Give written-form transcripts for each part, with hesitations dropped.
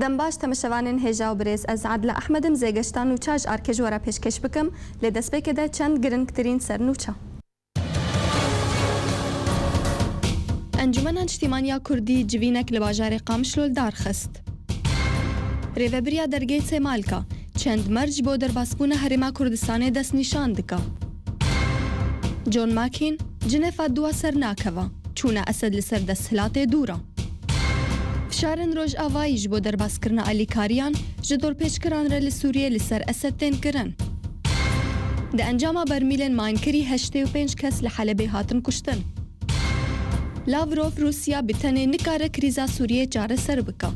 دەمباش تەمەشەوانên هێژا و برێز ئەز عادلە ئەحمەدم زێگەشتان و چاژ ئارکێژوەرە پێشکەش بکەم لێ دەستپێکەدا چەند گرنگترین سەرنوچە. ئەنجومەنە نیشتیمانیا کوردی جوینێک لە باژارێ قامشلۆل دارخست. رێڤەبریا دەرگەی سێمالکە چەند مەرج بۆ دەرباسبوونە هەرێما کوردستانê دەست نیشان دکە. جۆن ماکین جنێفا دووە سەر ناکەوە چوونە ئەسەد لەسەر دەستهلاتێ دوورە. فشارên Rojavayî ji bo derbazkirina alîkariyan ji dorpêçkiran re li Sûriyê li ser Esed tên kirin. Di encama bermîlên mayînkirî 85 kes li Helebê hatin kuştin. Lavrov Rûsya bi tenê nikare krîza Sûriyê çareser bike.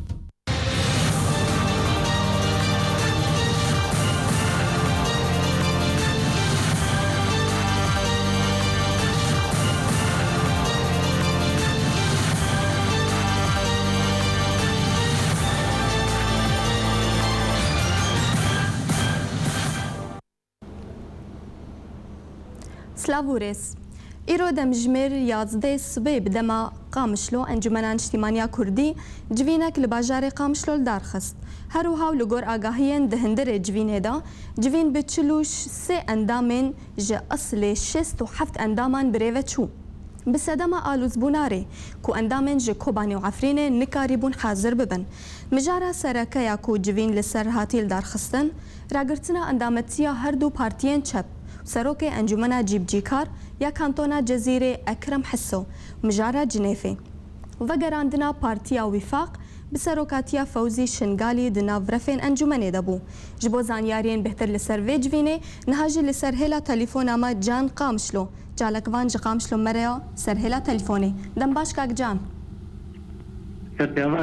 سلاوورێز ئیرۆ دەمژمێر یازدەی سبێ بدەما قامشلۆ ئەنجومەنە نیشتیمانیا کوردی جوینێک لە باژارێ قامشلۆل دارخست. هەروها و لەگۆر ئاگاهیên di hindirê civînê civîn bi 43 endamên ji eslê 67 endaman birêve çû. Bi sedema alûzbûnarê ku endamên ji Kobanî û Efrînê nikarîbûn hazir bibin. Mijara serekeya ku civîn li ser hatî darxistin, ragirtina endametiya her du partiyên çep سەرۆکê ئەنجومەنە جیبجیکار یا کانتۆنا جەزیرê ئەکرەم حسۆ mijara Cinêfê vegerandina partiya Wîfaq bi serokatiya Fewzî Şingalî di nav refên encûmenê de bû. Ji bo zanyariyên bêhtir li ser vê civînê niha jî li ser hêla telîfona me Can Qamişlo calekvan ji Qamişlo me re ya ser hêla telîfonê. Dembaş kak Can.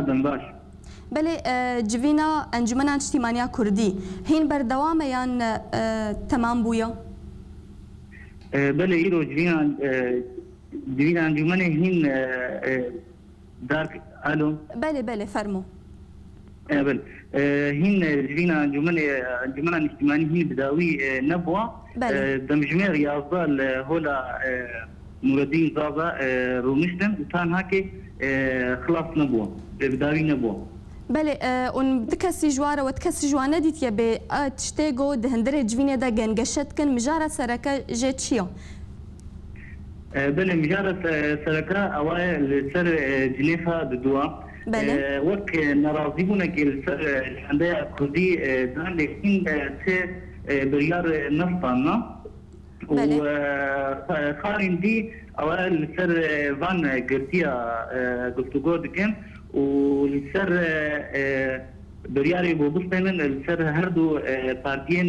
Dembaş. Belê civîna Encûmena Niştîmaniya Kurdî hîn berdewam e yan temam bûye? بله ایرو جوین انجمن هین دارک الو بله فرمو بله هین جوین انجمن اجتماعی هین بداوی نبوا دمجمر یازدال هولا نوردین زازا رومشتن وتان هاکی خلاص نبوا بداوی نبوا بله اون دکسی جواره و دکسی جوانه دیتیه به تشتیگو دهندره جوینه دا گنگشت کن مجاره سرکه جه چیه؟ بله مجاره سرکه اوای لسر جنیفا دوا بله وک نرازی بونه که لسر شنده کردی دان لیکن ته بریار نفتاننا بله و خارین دی اوای لسر وان گرتیا گفتگو دکن ولسر برياري بوبستين لسر هردو بارتيين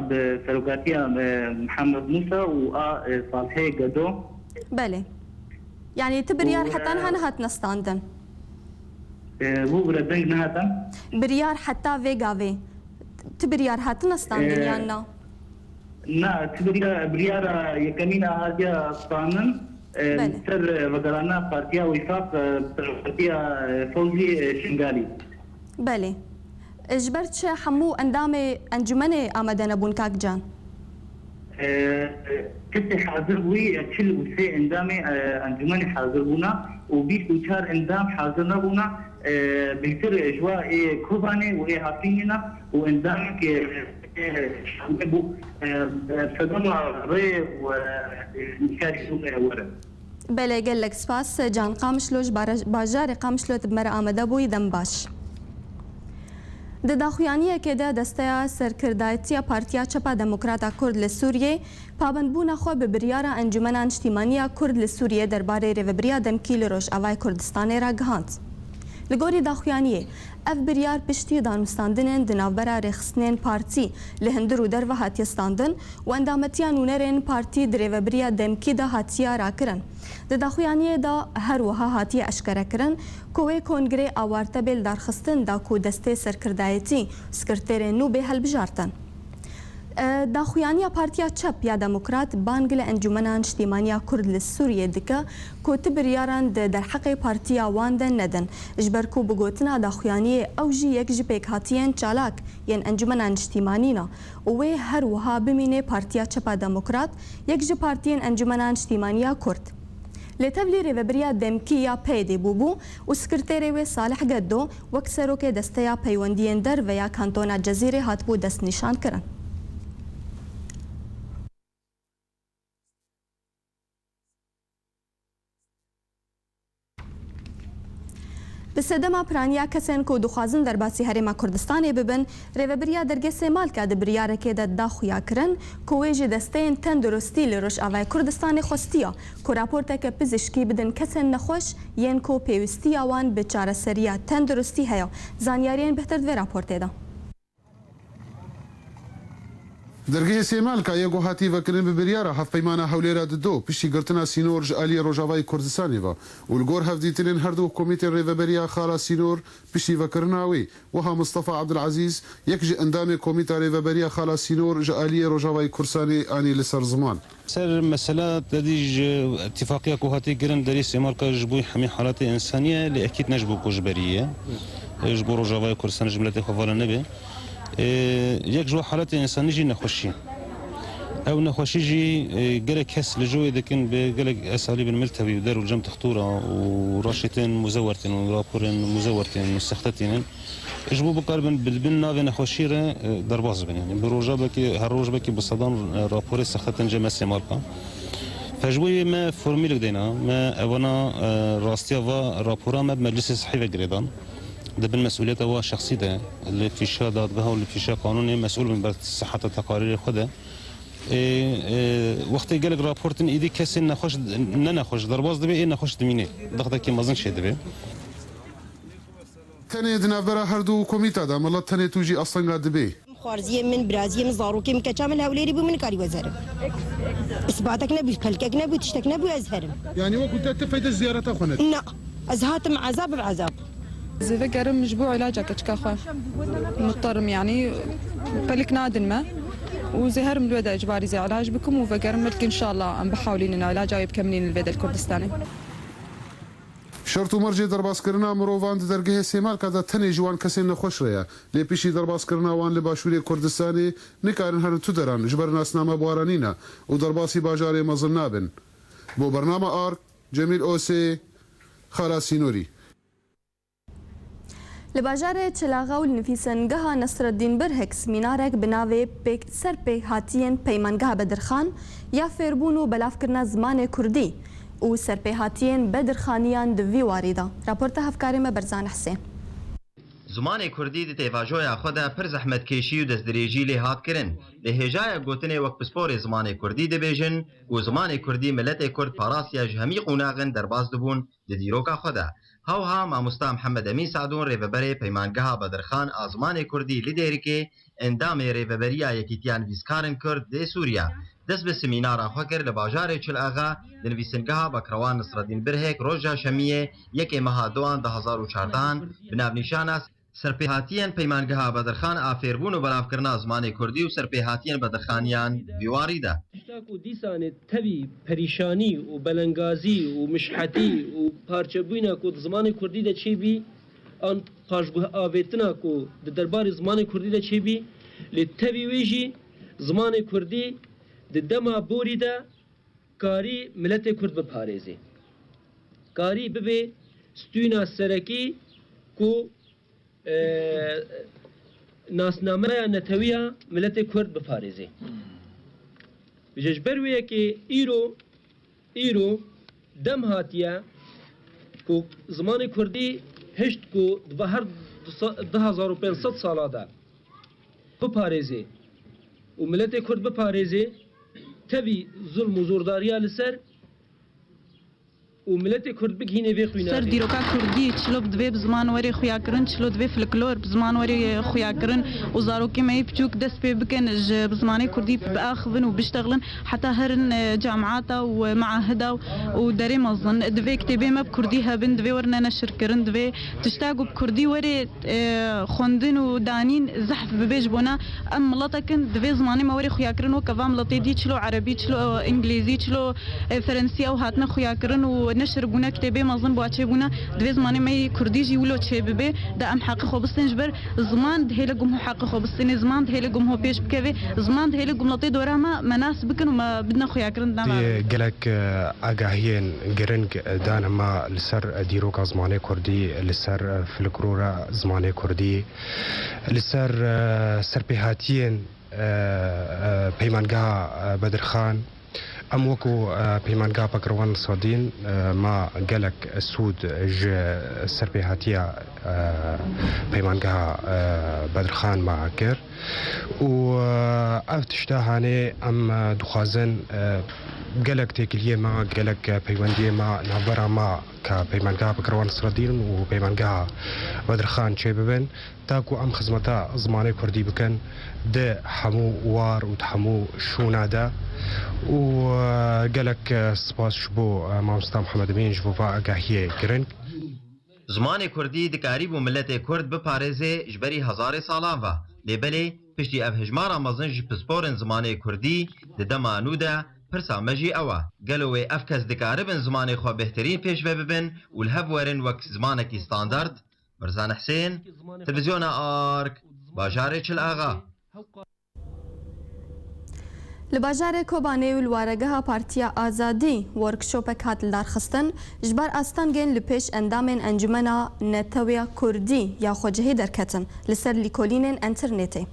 بسلوكاتيا محمد موسى وصالحي قدو. بله يعني تبريار حتى انها نهات نستاندن مو بردنج نهاتا بريار حتى فيغافي تبريار هات نستاندن يانا نا بريار يكمينا هاجا ستانن سر وزرانا بارتيا وفاق بارتيا فوزي شنغالي. بله اجبرت حمو اندامي انجمني آمدن بون كاك جان؟ كنت حاضر بوي تشل وسي اندامي انجمني حاضر بونا وبيت وشار اندام حاضر نبونا بيصير اجواء كوباني وهي حاطيننا واندامي بو صدمة ري ونشاري ورد. بله گلک سپاس جان قامشلوش باجار قامشلو تبمر آمده بوی دمباش. د داخویانیه که ده دسته سرکردایتیا پارتیا چپا دموکراتا کرد لسوریه پابندبونه خو به بریار انجمن اجتماعی کرد لسوریه درباره ریوبریا دمکی لروش اوای کردستان را گهاند. لگوری داخویانیه ev biryar piştî danûstandinên di navbera rêxistinên partî li hindir û derve hatiye standin û endametiya nûnerên partî di rêveberiya demkî de hatiye rakirin. Di daxuyaniyê da her wiha hatiye eşkerekirin ku wê kongrê awartebê li darxistin da ku destê serkirdayetî sekretêrên nû bê helbijartin. Daxuyaniya Partiya Çep ya Demokrat bang li Encûmena Niştimaniya Kurd li Sûriyê dike ku ti biryaran di derheqê partiya wan de nedin ji ber ku bi gotina daxuyaniyê ew jî yek ji pêkhatiyên çalak yên Encûmena Niştimanî û wê her wiha bimîne Partiya Çepa Demokrat yek ji partiyên Encûmena Niştimaniya Kurd. Lê tevlî rêveberiya demkî ya PYD bûbû û sekretêrê wê Salih Geddo wek serokê desteya peywendiyên derve ya kantona Cezîrê hatibû destnîşan kirin. Bi sedema piraniya kesên ku dixwazin derbasî Herêma Kurdistanê bibin, rêveberiya dergê Sêmalka di biryarekê de daxuya kirin ku wê ji desteyên tenduristî li Rojavayê Kurdistanê xwestiya ku raporteke pizîşkî bidin kesên nexweş yên ku pêwîstiya wan bi çareseriya tenduristî heye. Zanyariyên bihtir di vê raportê de. Dergehê Sêmalka yê guhatî vekirin bi biryara hevpeymana hewlêra di do piştî girtina sînor ji aliyê Rojavayê Kurdistanê ve û li gor hevdîtinên her du komîtên rêveberiya xala sînor piştî vekirina wê wiha Mustafa Abdulazîz yek ji endamê komîta rêveberiya xala sînor ji aliyê Rojavayê Kurdistanê anî li ser ziman. سر مسألة تديج اتفاقية كوهاتي جرن دري سماركا جبوي حمي حالات إنسانية لأكيد نجبو كوجبرية جبو رجاوي كردستان جملة خفالة نبي يك جو حالات إنسانية جي نخوشي أو نخوشي جي جلك حس لجوي لكن بجلك أساليب الملتوي وداروا الجم تخطورة وراشتين مزورتين ورابورين مزورتين مستخدتين جبو بقربن بالبنا بين خوشيرة درباز بن يعني بروجا بكي هالروج بكي بصدام رابوري سختن جمع سماركا فجوي ما فورميل دينا ما أونا راستيا و رابورا ما بمجلس صحيفة جريدان ده بالمسؤولية هو شخصي ده اللي في شا دادبها واللي في شا قانوني مسؤول من صحة التقارير خده وقتی گلگ راپورتن ایدی کسی نخوش نخوش درباز دبی این نخوش دمینه دخته کی مازن شده بی تنê di navbera her du komîta de mala tenê tu jî astenga dibê. خوارزیه من برازیه من زاروکی من کچا من هولیری بو من کاری وزارم اثباتك نبي كلكك نبي تشتك نبي ازهرم Yani وەکو te tefeyde ziyareta xwe nekî. لا ازهاتم عذاب بعذاب زي قرم مجبوع علاجك كشكاخة مضطرم يعني فلك نادن ما وزي هرم الودا اجباري زي علاج بكم وفقرم ملك ان شاء الله عم بحاولين ان علاجه يبكملين الودا الكردستاني Şert û mercê derbazkirina mirovan di dergehê Sêmalka de tenê ji wan kesên nexweş re ye. Lê piştî derbazkirina wan li Başûrê Kurdistanê nikarin herin tu deran ji ber nasname baranîne û derbasî bajarê mezin nabin. Bo bername Ark, Cemîl Osê, Xala Sînorî. Li bajarê Çilaxa û li nivîsengeha Nesreddîn Birhek semînarek bi navê serpêhatiyên peymangeha Bedirxan ya fêrbûn û belavkirina zimanê Kurdî û serpêhatiyên Bedirxaniyan di vî warî de. Raporta hevkarê me Berzan Hesên. Zimanê Kurdî di têvajoya xwe de pir zehmetkeşî û destdirêjî lê hat kirin. Lê hêjaya gotinê wek pisporê zimanê Kurdî dibêjin û zimanê Kurdî milletê Kurd parasiya ji hemî qûnaxin derbas dibûn di dîroka xwe de. Hewha Mamosta Mihemed Emîn Sadûn rêveberê peymangeha Bedirxan a zimanê Kurdî li Dêrikê endamê rêveberiya Yekîtiya Nivîskarên Kurd dê Sûriya dest bi semînara xwe kir li bajarê Çilaxa di nivîsingeha Bekrewan Nesreddîn Birhek roja şemiyê yekê meha doan 2014 bi navnîşana serpêhatiyên peymangeha Bedirxan a fêrbûn û belavkirina zimanê Kurdî û serpêhatiyên Bedirxaniyan vîwarî de. دیسانê tevî perîşanî û belengazî û mişhetî û parçebûna ku di zimanê Kurdî de çêbî an paşguh avêtina ku di derbarê zimanê Kurdî de çêbî lê tevî wê jî zimanê Kurdî di dema borî de karî milletê Kurd biparêzê. Karî bibe stûna serekî ku nasnameya netewiya milletê Kurd biparêzê. Ji ber wê yekê îro dem hatiye ku zimanê Kurdî hişt ku di her 2500 sala de biparêzê û milletê Kurd biparêzê tevî zulm û zordariya li ser وملت كرد بكهينه في خوينا سر دیروکا کردی چلو بدوی بزمان وری خویا کرن چلو دوی فلکلور بزمان وری خویا کرن و زاروکی می بچوک دست پی بکن بزمانی کردی بآخذن وبيشتغلن حتى هرن جامعات ومعاهد ودري مظن دوی كتبي ما بكردي هبن دوی ورنا نشر كرن دوی تشتاقوا بكردي وري خوندن ودانين زحف ببيج بونا ام ملطكن دوی زماني ما وري خویا کرن وكفام ملطي دي چلو عربي چلو انجليزي چلو فرنسي او هاتنا خویا کرن ونشر بونا كتبي مظن بواچه بونا دوی زماني ما كردي جي ولو چه ببي دا ام حق خو بستن جبر زمان دهيله گم حق خو بستن زمان دهيله گم هو پیش بكوي زمان دهيله گم لطي دورا ما مناسب كن وما بدنا خويا كرن دام قالك اگاهين گرنگ دان ما لسر ديروك زمانه كردي لسر فلكلورا زمانه كردي لسر سربيهاتين پیمانگاه بدرخان ام وكو پیمانگاه بکروان صادين ما قالك سود ج سربيهاتيا پیمانگاه بدرخان ما كر و افتشتاهاني ام دخازن قالك تيكليه ما قالك پیونديه ما نابرا ما كبيمانگاه بكروان صادين و پیمانگاه بدرخان چه ببن تاكو ام خدمتا زمانه كردي بكن ده حمو وار و تحمو شونادا وقالك سپاس شبو مامستا محمد امین جبو با اگاهی گرنگ زمان کردی دکاری بو ملت کرد بپارێزێ جبری هزار سالان و لێبەلێ پشتی ئەف هژمارە مەزن ji پسپۆرن زمانê kurdî di dema nû de pirsa me jî ew e gelo wê ev kes dikaribin zimanê xwe bêhterîn pêşve bibin û li hev werin wek zimanekî standard. Mirzan Hesên, Televizyona Ark, Bajarê Çil-Ağa. li bajarê Kobanê û li waregeha Partiya Azadî workshopek hat li darxistin ji ber astangên li pêş endamên Encumena Netewiya Kurdî ya xwecihî derketin li ser lîkolînên internetê.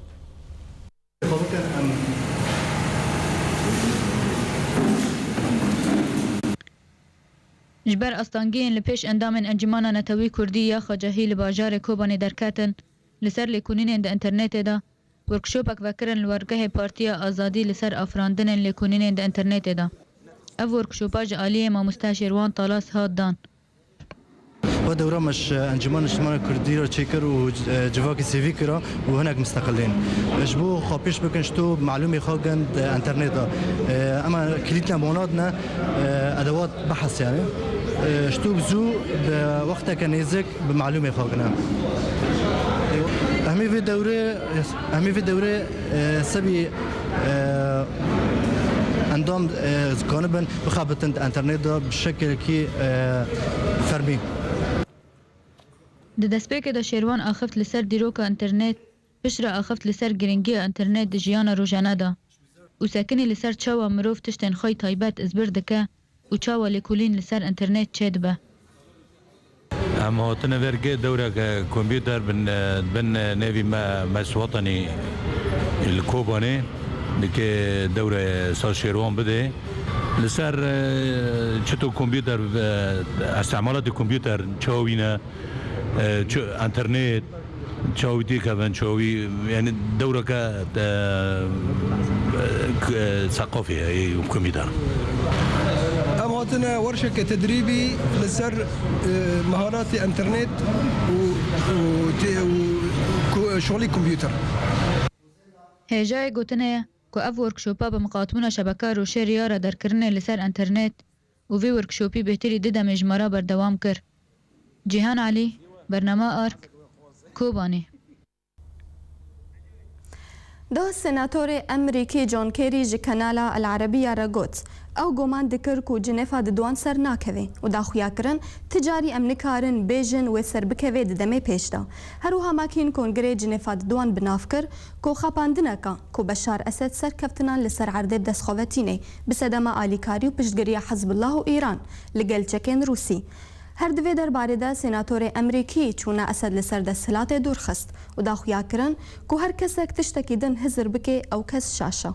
ji ber astangiyên li pêş endamên Encumena Netewî Kurdî ya xwecihî li bajarê Kobanê derketin li ser lêkolînên di internetê de workshopek vekirin li wergehê Partiya Azadî li ser afirandinên lêkolînên di internetê de. Ev workshopa ji aliyê mamoste Şêrwan Talas hat dan. ودورة مش انجمن اجتماعي كردي رو تشيكر وجواكي سيفي كرا وهناك مستقلين جبو خابيش بكن شتو معلومه خاغن انترنت اما كليتنا بونادنا ادوات بحث يعني شتو بزو بوقتها كنيزك بمعلومه خاغنا اهمي في دوره سبي اندام كانبن بخابطن انترنت بشكل كي فرمي Di destpêkê de Şêrwan axeft li ser dîroka internet piştre axeft li ser giringiya internet di jiyana rojane de û sekinî li ser çawa mirov tiştên xwe taybet izbir dike û çawa lêkolîn li ser internet çê dibe. Em hatine vergê dewreke kompîter bin nevî me meswatanî li Kobanê dike dewre saz Şêrwan bide li ser çito kompîter استعمالات kompîter çawîne انترنت چاوی دیکن چاوی یعنی دوره که ثقافی کمیدار. أما هاتنا ورشة تدريبي لسر مهارات انترنت وشغلي كمبيوتر. هجای گوتنه که اف ورکشوپا به مقاطمون شبکه رو شریاره در کرنه لسر انترنت و وی ورکشوپی بهتری دیده مجمره بردوام کر. جیهان علی برنامه آرک کوبانی. ده سناتور امریکی جون کیری جی کانالا العربیه را گوت او گمان دکر کو جنیفا دوان سر ناکوی و دا خویا کرن تجاری امنکارن بیجن و سر بکوی دمه پیش دا هروها ماکین کنگره جنیفا دوان بناف کر کو خاپاندنه که کو بشار اسد سر کفتنان لسر عرده دستخواتینه بسدما آلیکاری و پشتگری حزب الله و ایران لگل چکین روسی هر دوی درباره ده سناتور امریکی چونه اسد لسر دستهلات دور خست و دا خویا کرن که هر کسک تشتکی دن هزر بکه او کس شاشه.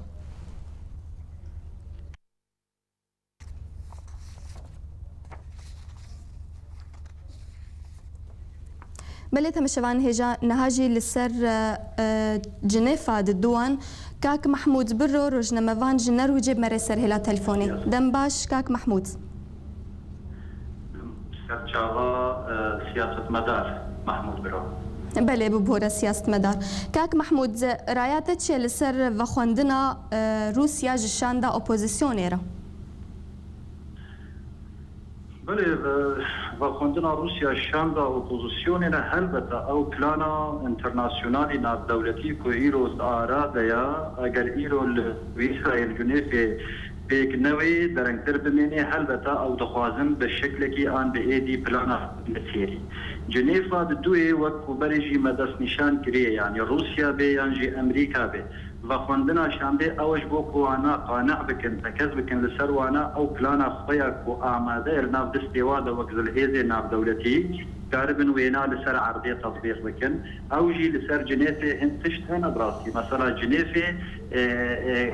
بله تمشوان هجا نهاجی لسر جنیفا دوان کاک محمود برو روزنامه‌وان جنر و جیب مره سر هلا تلفونی دم باش کاک محمود. چاوا سیاست مدار محمود برو بله ببوره سیاست مدار کاک محمود رایات چه لسر و خوندنا روسیا جشاندا اپوزیسیونی را بله و خوندنا روسیا شاندا اپوزیسیونی را هلبته او پلانا انترناسیونالی ناف دولتی که ایروز آراده یا اگر ایرو اسرائیل جنیف پیک نوی درنگتر بمینه هلبته او دخوازن به شکل که آن به ایدی پلانا بسیری جنیفا دوی وقت برجی مدست نشان کریه یعنی روسیا به یعنی امریکا به و خوندنا شنبه اوش بو قوانا قانع بکن تکز بکن لسر وانا او پلانا خویا کو آماده ناف دستیواده وقت الهیزه ناف دولتی قاربن وینا لسر عرضی تطبیق بکن او جی لسر جنیفه هنتشت هنا براسي مثلا جنيفه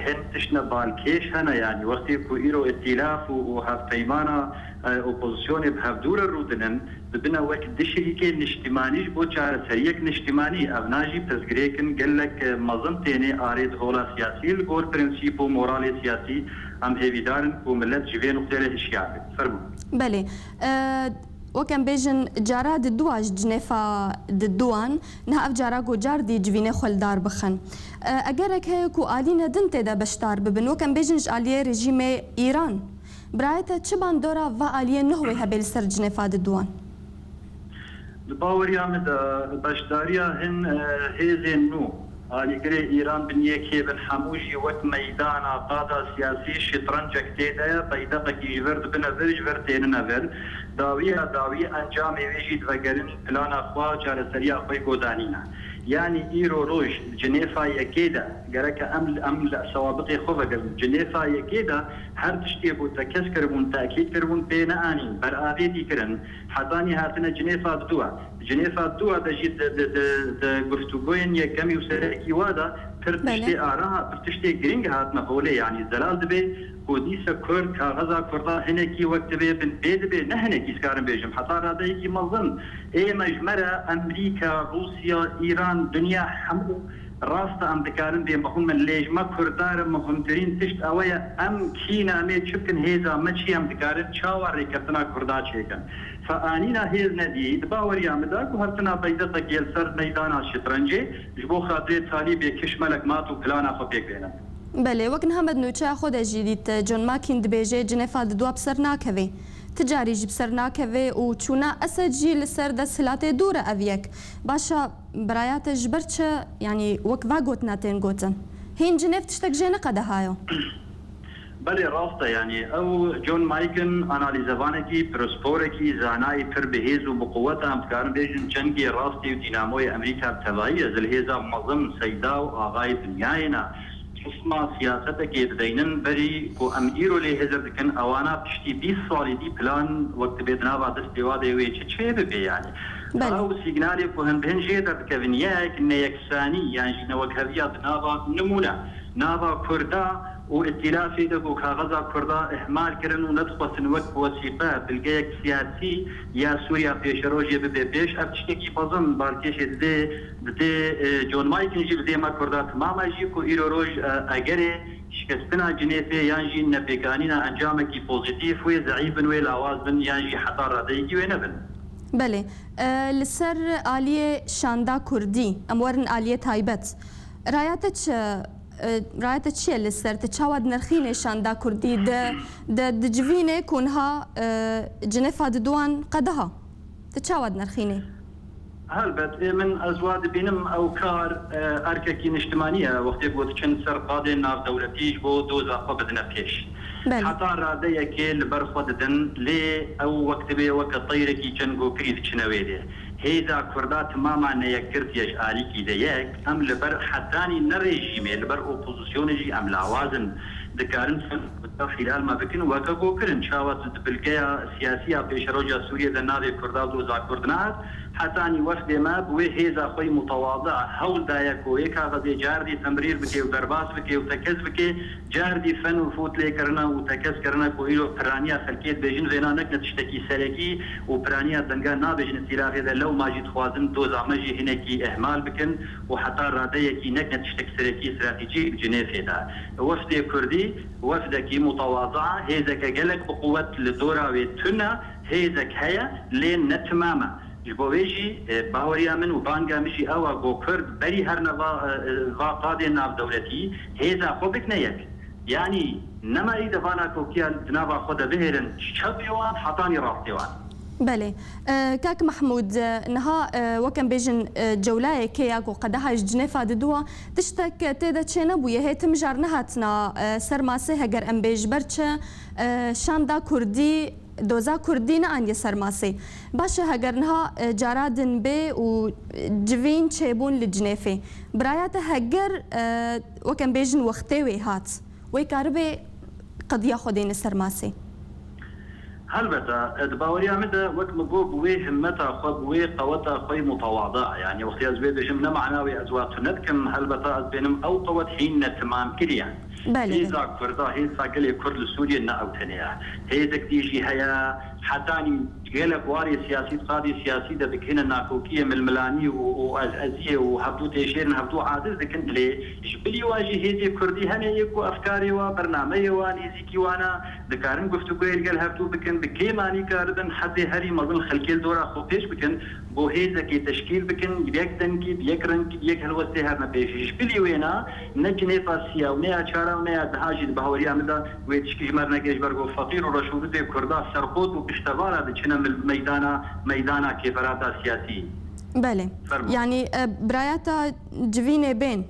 هنتشنا بالكيش هنا يعني وقتی کو ایرو ائتلاف و هفتیمانا اپوزیسیون بهفدور رودنن ببنا وقت دشهی که نشتمانیش بو چار سریک نشتمانی ابناجی تذکریکن گلک مظنتینی آرید هولا سیاسی الگور پرنسیپ و مورال سیاسی هم هیویدارن و ملت جوی نقطه اشیاء فرمو بله وكان بيجن جارا دواج جنيفا دوان نها جارا جو جار دي جوينه خلدار بخن اگرك هيكو آلينا دنت دا بشتار ببن وكان بيجن آليه رژیم ایران برايتا چبان دورا و آليه نهوي هبل سر جنيفا دوان باوريا مد بشداريا هن هيزن نو آلیگری ایران بنیه که بن حموشی وقت میدان قادا سیاسی شطرنج اکتیده پیدا بکی ورد بنظر جورتین نظر داوی انجام ویجید و گرن پلان اخوا چار سریا خوی گودانینا يعني ايرو روج جنيفا يكيدا قالك امل سوابق خوفا جنيفا يكيدا هر تشتي بو تكسكر بون تاكيد كربون بين اني بر ادي كرن حضاني هاتنا جنيفا دوا دا جيد د گفتگوين يكمي وسركي وادا ترتشتي آراها ترتشتي جرينج هاتنا قولي يعني زلال دبي كوديسا كرد كاغذا كردا هنكي وقت بي بن بيد بي نهنكي سكارن بيجم حتى رادا يكي مظن اي مجمرة امريكا روسيا ايران دنيا حمو راستا ام دكارن بي مهم من ليج ما كردار مهمترين تشت اويا ام كينا امي شبكن هيزا مچي ام دكارن چاوار ريكتنا كردا چيكن فانينا هيز ندي دباور يامداك وهرتنا بيدتا جيل سر ميدان الشطرنجي جبو خاطر تالي بي كشملك ماتو بلانا خو بيك بينا بله وەک هەمەد نوچە خۆ دەژیریت جۆن ماکین دەبێژێ جنێفا دوا بسەر ناکەوێ تجاریژی بسەر ناکەوێ و چوونە ئەسەجی لەسەر دەسەلاتێ دوورە ئەڤیەک باشە برایاتە ژبەر چە ینی وەکوا گوتنا تێن گوتن هین جنێف تشتێک ژێ نەقەدەهایە بله راسته يعني او جون مايكن اناليزوانكي برسبوركي زاناي پر بهيز وبقوته ام كان بيجن جنگي راستي وديناموي امريكا بتبعيه زلهيزا منظم سيدا واغاي دنياينا اسمع سياستك يدينن بري كو ام ايرو لي هزر دكن اوانا بشتي 20 سال دي بلان وقت بدنا بعد استواده وي تشي بي يعني او سيجنالي كو هن بهن جيدر كفنياك ان يكساني يعني نوكهويا نابا نمونه نابا كردا وائتلافي دغو كاغزا كردا احمال كرن وندخل وقت وثيقه بالجيك سياسي يا سوريا بيشروجي بيش ابتشتكي بازن باركيش دي جون مايكن جي بدي ما كردا تماما جيكو ايروج اگري شكستنا جنيفه يانجي نبيكانينا انجامكي بوزيتيف وي ضعيف وي لاواز بن يانجي حتى راديكي وينبن بله لسر آلیه شاندا کردی امورن آلیه تایبت رایت چیه لسر تچاود نرخینه شاندا کردی د جوینه کنها جنفا دوان قدها تچاود نرخینه هلبت من ازواد بينم او كار ارككي نجتمانيه وقت يقول كن سر قاضي ناف دولتيش بو دوزا قبضنا بيش حتى رادية كيل برخوددن لي او وقت بي وقت طيركي جنگو كريد چنويدي هيدا كردات ماما نيكرت يش آليكي ديك ام لبر حداني نريجيمي لبر اوبوزيسيونجي ام لاوازن دكارن خلال ما بكن وكاكو كرن شاوات بالقيا سياسية بيش روجا سوريا دنادي كردات دوزا كردنات حتاني وفد ما بوي هيزا خوي متواضع هول دايك ويكا غزي جاردي تمرير بكي ودرباس بكي وتكز بكي جاردي فن وفوت لي كرنا وتكز كرنا كويلو برانيا خلكيت بيجن زينا نك تشتكي سلكي وبرانيا دنگا نابجن استيلاغي ذا لو ماجي تخوازن دوز عمجي هناكي اهمال بكن وحتى راديكي نك تشتكي سلكي استراتيجي بجنيفي دا وفد كردي وفدكي متواضعة هيزا كجلك بقوة لدورا ويتنا هيزك هيا لين نتماما جبويجي باوريا من وبانجا مشي اوا جو كرد بري هرنا va قادي ناف دولتي هيزا خوبك نيك يعني نما ايدا فانا كوكيا نافا خود بهرن شبيوان حطاني راستيوان بله كاك محمود نها وكم بيجن جولاي كياك وقدها جنيفا ددوا تشتك تيدا تشينا بويا هيتم جارنهاتنا سرماسي هجر ام بيج برچ شاندا كردي دوزا كردين عن يسرماسي باشا هجرنها جارادن بي و جوين تشيبون لجنيفي برايات هجر وكم بيجن وقتي هات ويكاربي قضية خدين السرماسي هلبتا دباوريا مدى وقت مبوب وي همتا خب وي قوتا خوي متواضع يعني وقت ازبيد بجمنا معناوي ازوات ندكم هلبتا ازبينم او قوت حين تمام كريا هيزا كردا هيزا قلي كرد سوريا نا او تنيا هيزا كتيجي هيا حتاني قالك واري سياسي قاضي سياسي ده بكهنا ناكوكية من الملاني وازازية وهبدو تيشيرن هبدو عادز دكن لي جبلي واجي هيزي كردي هني يكو افكاري وبرنامجي وان هيزيكي وانا دكارن قفتو قيل قال هبدو بكن بكي ماني كاردن حد هري مظن خلكيل دورا خو بيش بكن بو هيزا كي تشكيل بكن بيك دنكي بيك رنكي بيك هلوستي هرنا بيش جبلي وينا نجني فاسيا ونيا شارا ونيا دهاجي بهوريا مدا ويتشكي جمرنا كيش برغو فقير ورشود دي كردا سرقوت وبشتغالا دچنا ميدانا كيفراتا سياسي بله يعني براياتا جويني بين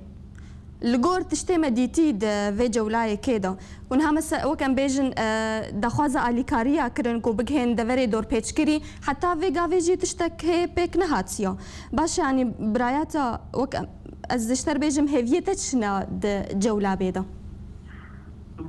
الجور تشتي مديتي في جولاي كده ونها مثلا وكان بيجن دخوازا اليكاريا كرنكو بجهن دفري دور بيتشكري حتى في جافيجي تشتك هي بيك نهاتيا باش يعني براياتا وكان ازدشتر بيجم هيفيتشنا جولا بيدا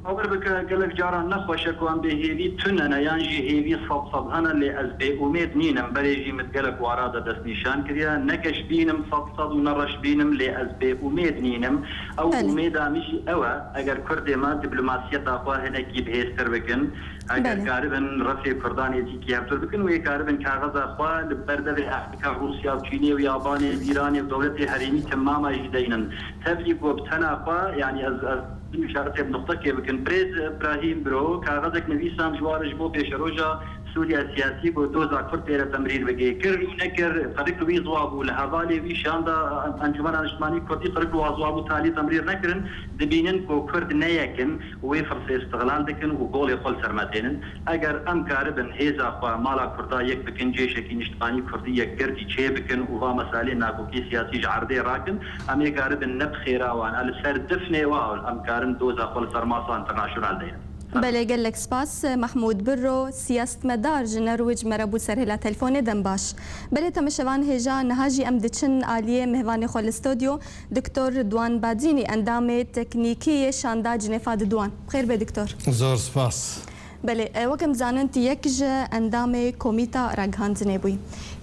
باور بك قالك جارا نخوشك وان بهيفي تننا يانجي هيفي صب انا اللي از بي اميد نينم بريجي متقلك ورادا دس نيشان كريا نكش بينم صب ونرش بينم اللي از بي اميد نينم او اميدا مشي اوا اگر كردي ما دبلوماسيه اخوا هنا كي بهستر بكن اگر قاربن رفي كرداني دي كي هبتر بكن وي قاربن كاغذ اخوا لبرده افريقيا روسيا وچيني ويابان ايران ودولتي هريمي تماما يدينن تبلي بوبتنا اخوا يعني از مشاركة بنقطة كيف كان بريز إبراهيم برو كاغذك نبيسام جوارج بو بيش روجا سوريا سياسي بو دوزا كرتيرة تمرير بقي كر نكر قريب لوي زوابو لهذالي في شاندا أنجمان أنجماني كردي قريب لو زوابو تالي تمرير نكرن دبينن كو كرد نيكن ويفرص استغلال دكن وقول يقول سرمتين أجر أم كاربن هيزا خوا مالا كردا يك بكن جيشكي نشتاني كردي يك كردي تشي بكن وفا مسالي ناكوكي سياسي جعردي راكن أم يكاربن نبخيرا وان السر دفني واول أم كارن دوزا قول سرماسا انترناشونال دين بله گلک سپاس محمود برو سیاست مدار جنروج مربوط سر هلا تلفون دنباش بله تمشوان هجا نهاجي ام دچن عالیه مهوان خال استودیو دکتور redwan badînî اندام تکنیکی شاندا جنیفا دوان بخیر به دکتور زور سپاس بله وکم زاننت یک اندام کمیتا رگهاندنه بوی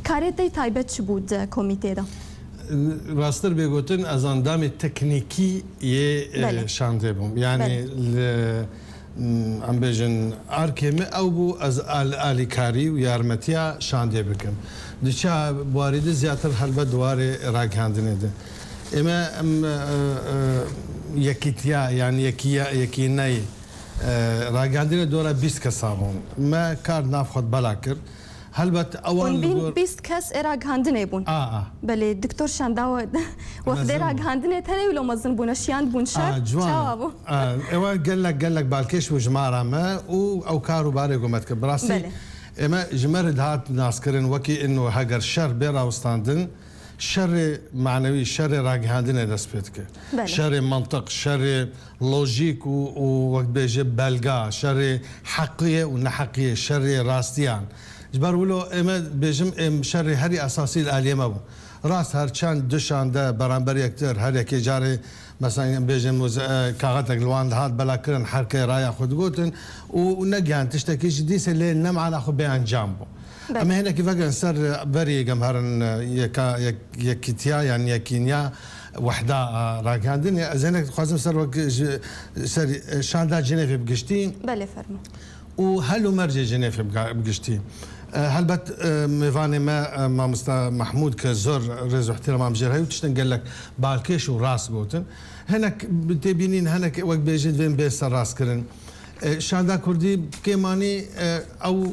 کارتی تایبت بود کمیته دا راستر بگوتن از اندام تکنیکی یه شانده بوم یعنی ام بیژن ارکمه او بو از آلیکاری و یارمتیا شانده بکم دچا وارد زیاتر حلبه دوار راگهاندنه ده اما یکیتیا یعنی یکی نی راگهاندنه دورا 20 کسامون ما کار ناف خود بلا کرد هلبت اوان بين بيست كاس اراغ هاندنه بون بله دكتور شانداو وفد اراغ هاندنه تاني ولو مزن بون شياند بون شر جواب ايوا قال لك بالكيش وجماره ما او كارو باري قمت براسي اما جمرد هات ناس كرن وكي انه هاجر شر بيرا وستاندن شر معنوي شر راغ هاندنه دسبتك شر منطق شر لوجيك ووقت بيجي بلغا شر حقيه ونحقيه شر راستيان جبر ولو اما بيجم ام شر هري اساسي الاليه ما راس هر چند دوشان ده برانبر يكتر هر يكي جاري مثلا بيجن كاغتك الوان هاد بلا كرن حركه رايا خد قوتن ونجان تشتكي جديس اللي نمع ناخذ بيان جامبو اما هنا كيف نصير بري جمهرن يكيتيا يعني يكينيا وحده راكاندن زينك خوازم سر شاندا جنيف بقشتي بله فرمو وهلو مرجع جنيف بقشتي هلبت ميفاني ما محمود كزور رزو احترام جرهي وتشتن قال لك بالكيش وراس قوتن هناك بتبينين هناك وقت بيجد فين بيس الراس كرن شاندا كردي كيماني او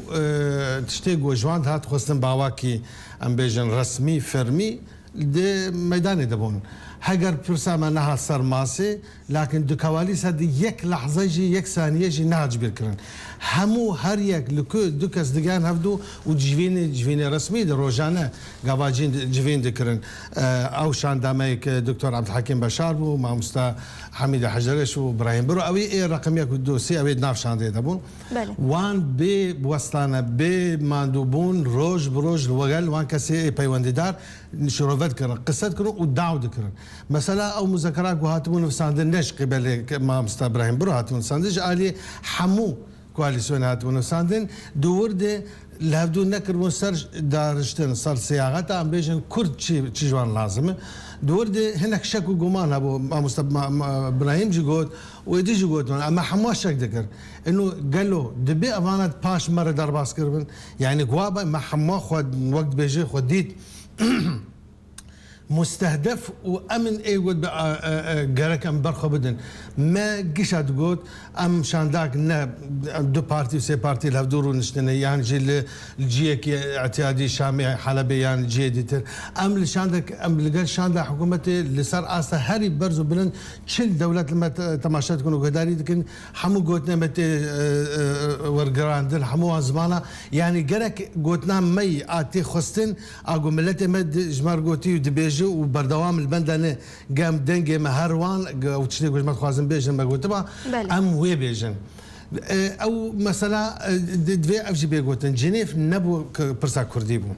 تشتيق وجوان هات خصن باواكي ام بيجن رسمي فرمي دي ميداني دبون هجر برسامة نها صار ماسي لكن دو كواليس هذه يك لحظة يجي يك ثانية يجي نهج بيركرن همو هر يك لكو دو كاس دقان هفدو وجفيني رسمي دروجانا قواجين جفين دكرن او شان داميك دكتور عبد الحكيم بشار بو مع مستا حميد حجرش وابراهيم برو اوي ايه رقم يك دوسي اوي ناف شان دي دبون وان بي بوستانا بي ماندوبون روج بروج وقال وان كاسي بيوانديدار شروفات كرن قصات كرن ودعو دكرن مثلا او مذكرات وهاتمون في ساندنش قبل ما مستا ابراهيم برو هاتمون ساندنش علي حمو كواليسيون هاتمون ساندن دور دي لابدو نكر مستر دارشتن صار سياغات ام بيجن كرد شي جوان لازم دور دي هناك شك وقمان ابو مستا ابراهيم جيغوت ويدي جيغوت اما حمو شك ذكر انه قال له دبي امانه باش مره درباس كربن يعني قوابا ما حمو خد وقت بيجي خديت مستهدف وامن اي ود جارك ام برخو بدن ما قشات قوت ام شانداك دو بارتي سي بارتي لها دورو نشتني يعني جي الجيك اعتيادي شامي حلبي يعني جي ديتر ام لشاندك ام لقال شاندا حكومتي اللي صار اصلا هاري برزو بلن تشل دولات لما تماشات كونوا قداري لكن حمو قوتنا متي ورقراندن حمو زمانه يعني جرك قوتنا مي اتي خستن اقو ملتي مد جمار قوتي ودبيج وبردوام البندانه قام دنجي مهروان وتشتي ما خوازن بيجن ما قلت ام وي بيجن او مثلا دفي اف جي بي قلت جنيف نبو برسا كرديبو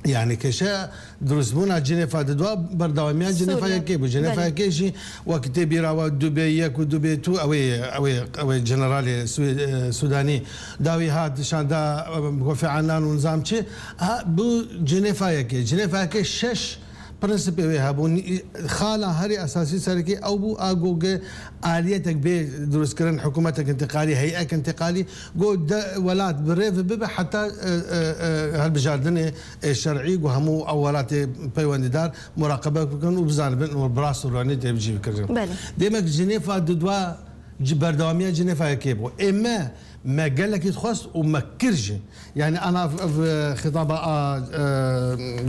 يعني كشا دروسبونا جنيفا دوا بردواميان جنيفا يكيبو جنيفا كيجي وقت بيراوا دبي يك ودبي تو اوي جنرالي سوداني داوي هاد شاندا وفي عنان ونظام شي بو جنيفا يكي شش برنسبي ويهابون خاله هري اساسي سركي او بو اغوغ اليتك بي دروس كرن حكومتك انتقالي هيئك انتقالي جو ولات بريف بيبا حتى هالبجاردن الشرعي وهمو اولات بيواندار مراقبه كن وبزان وبراس راني تبجي كرن ديما جنيفا ددوا بردواميه جنيفا كيبو اما ما قال لك يتخص وما كرجي يعني انا في خطاب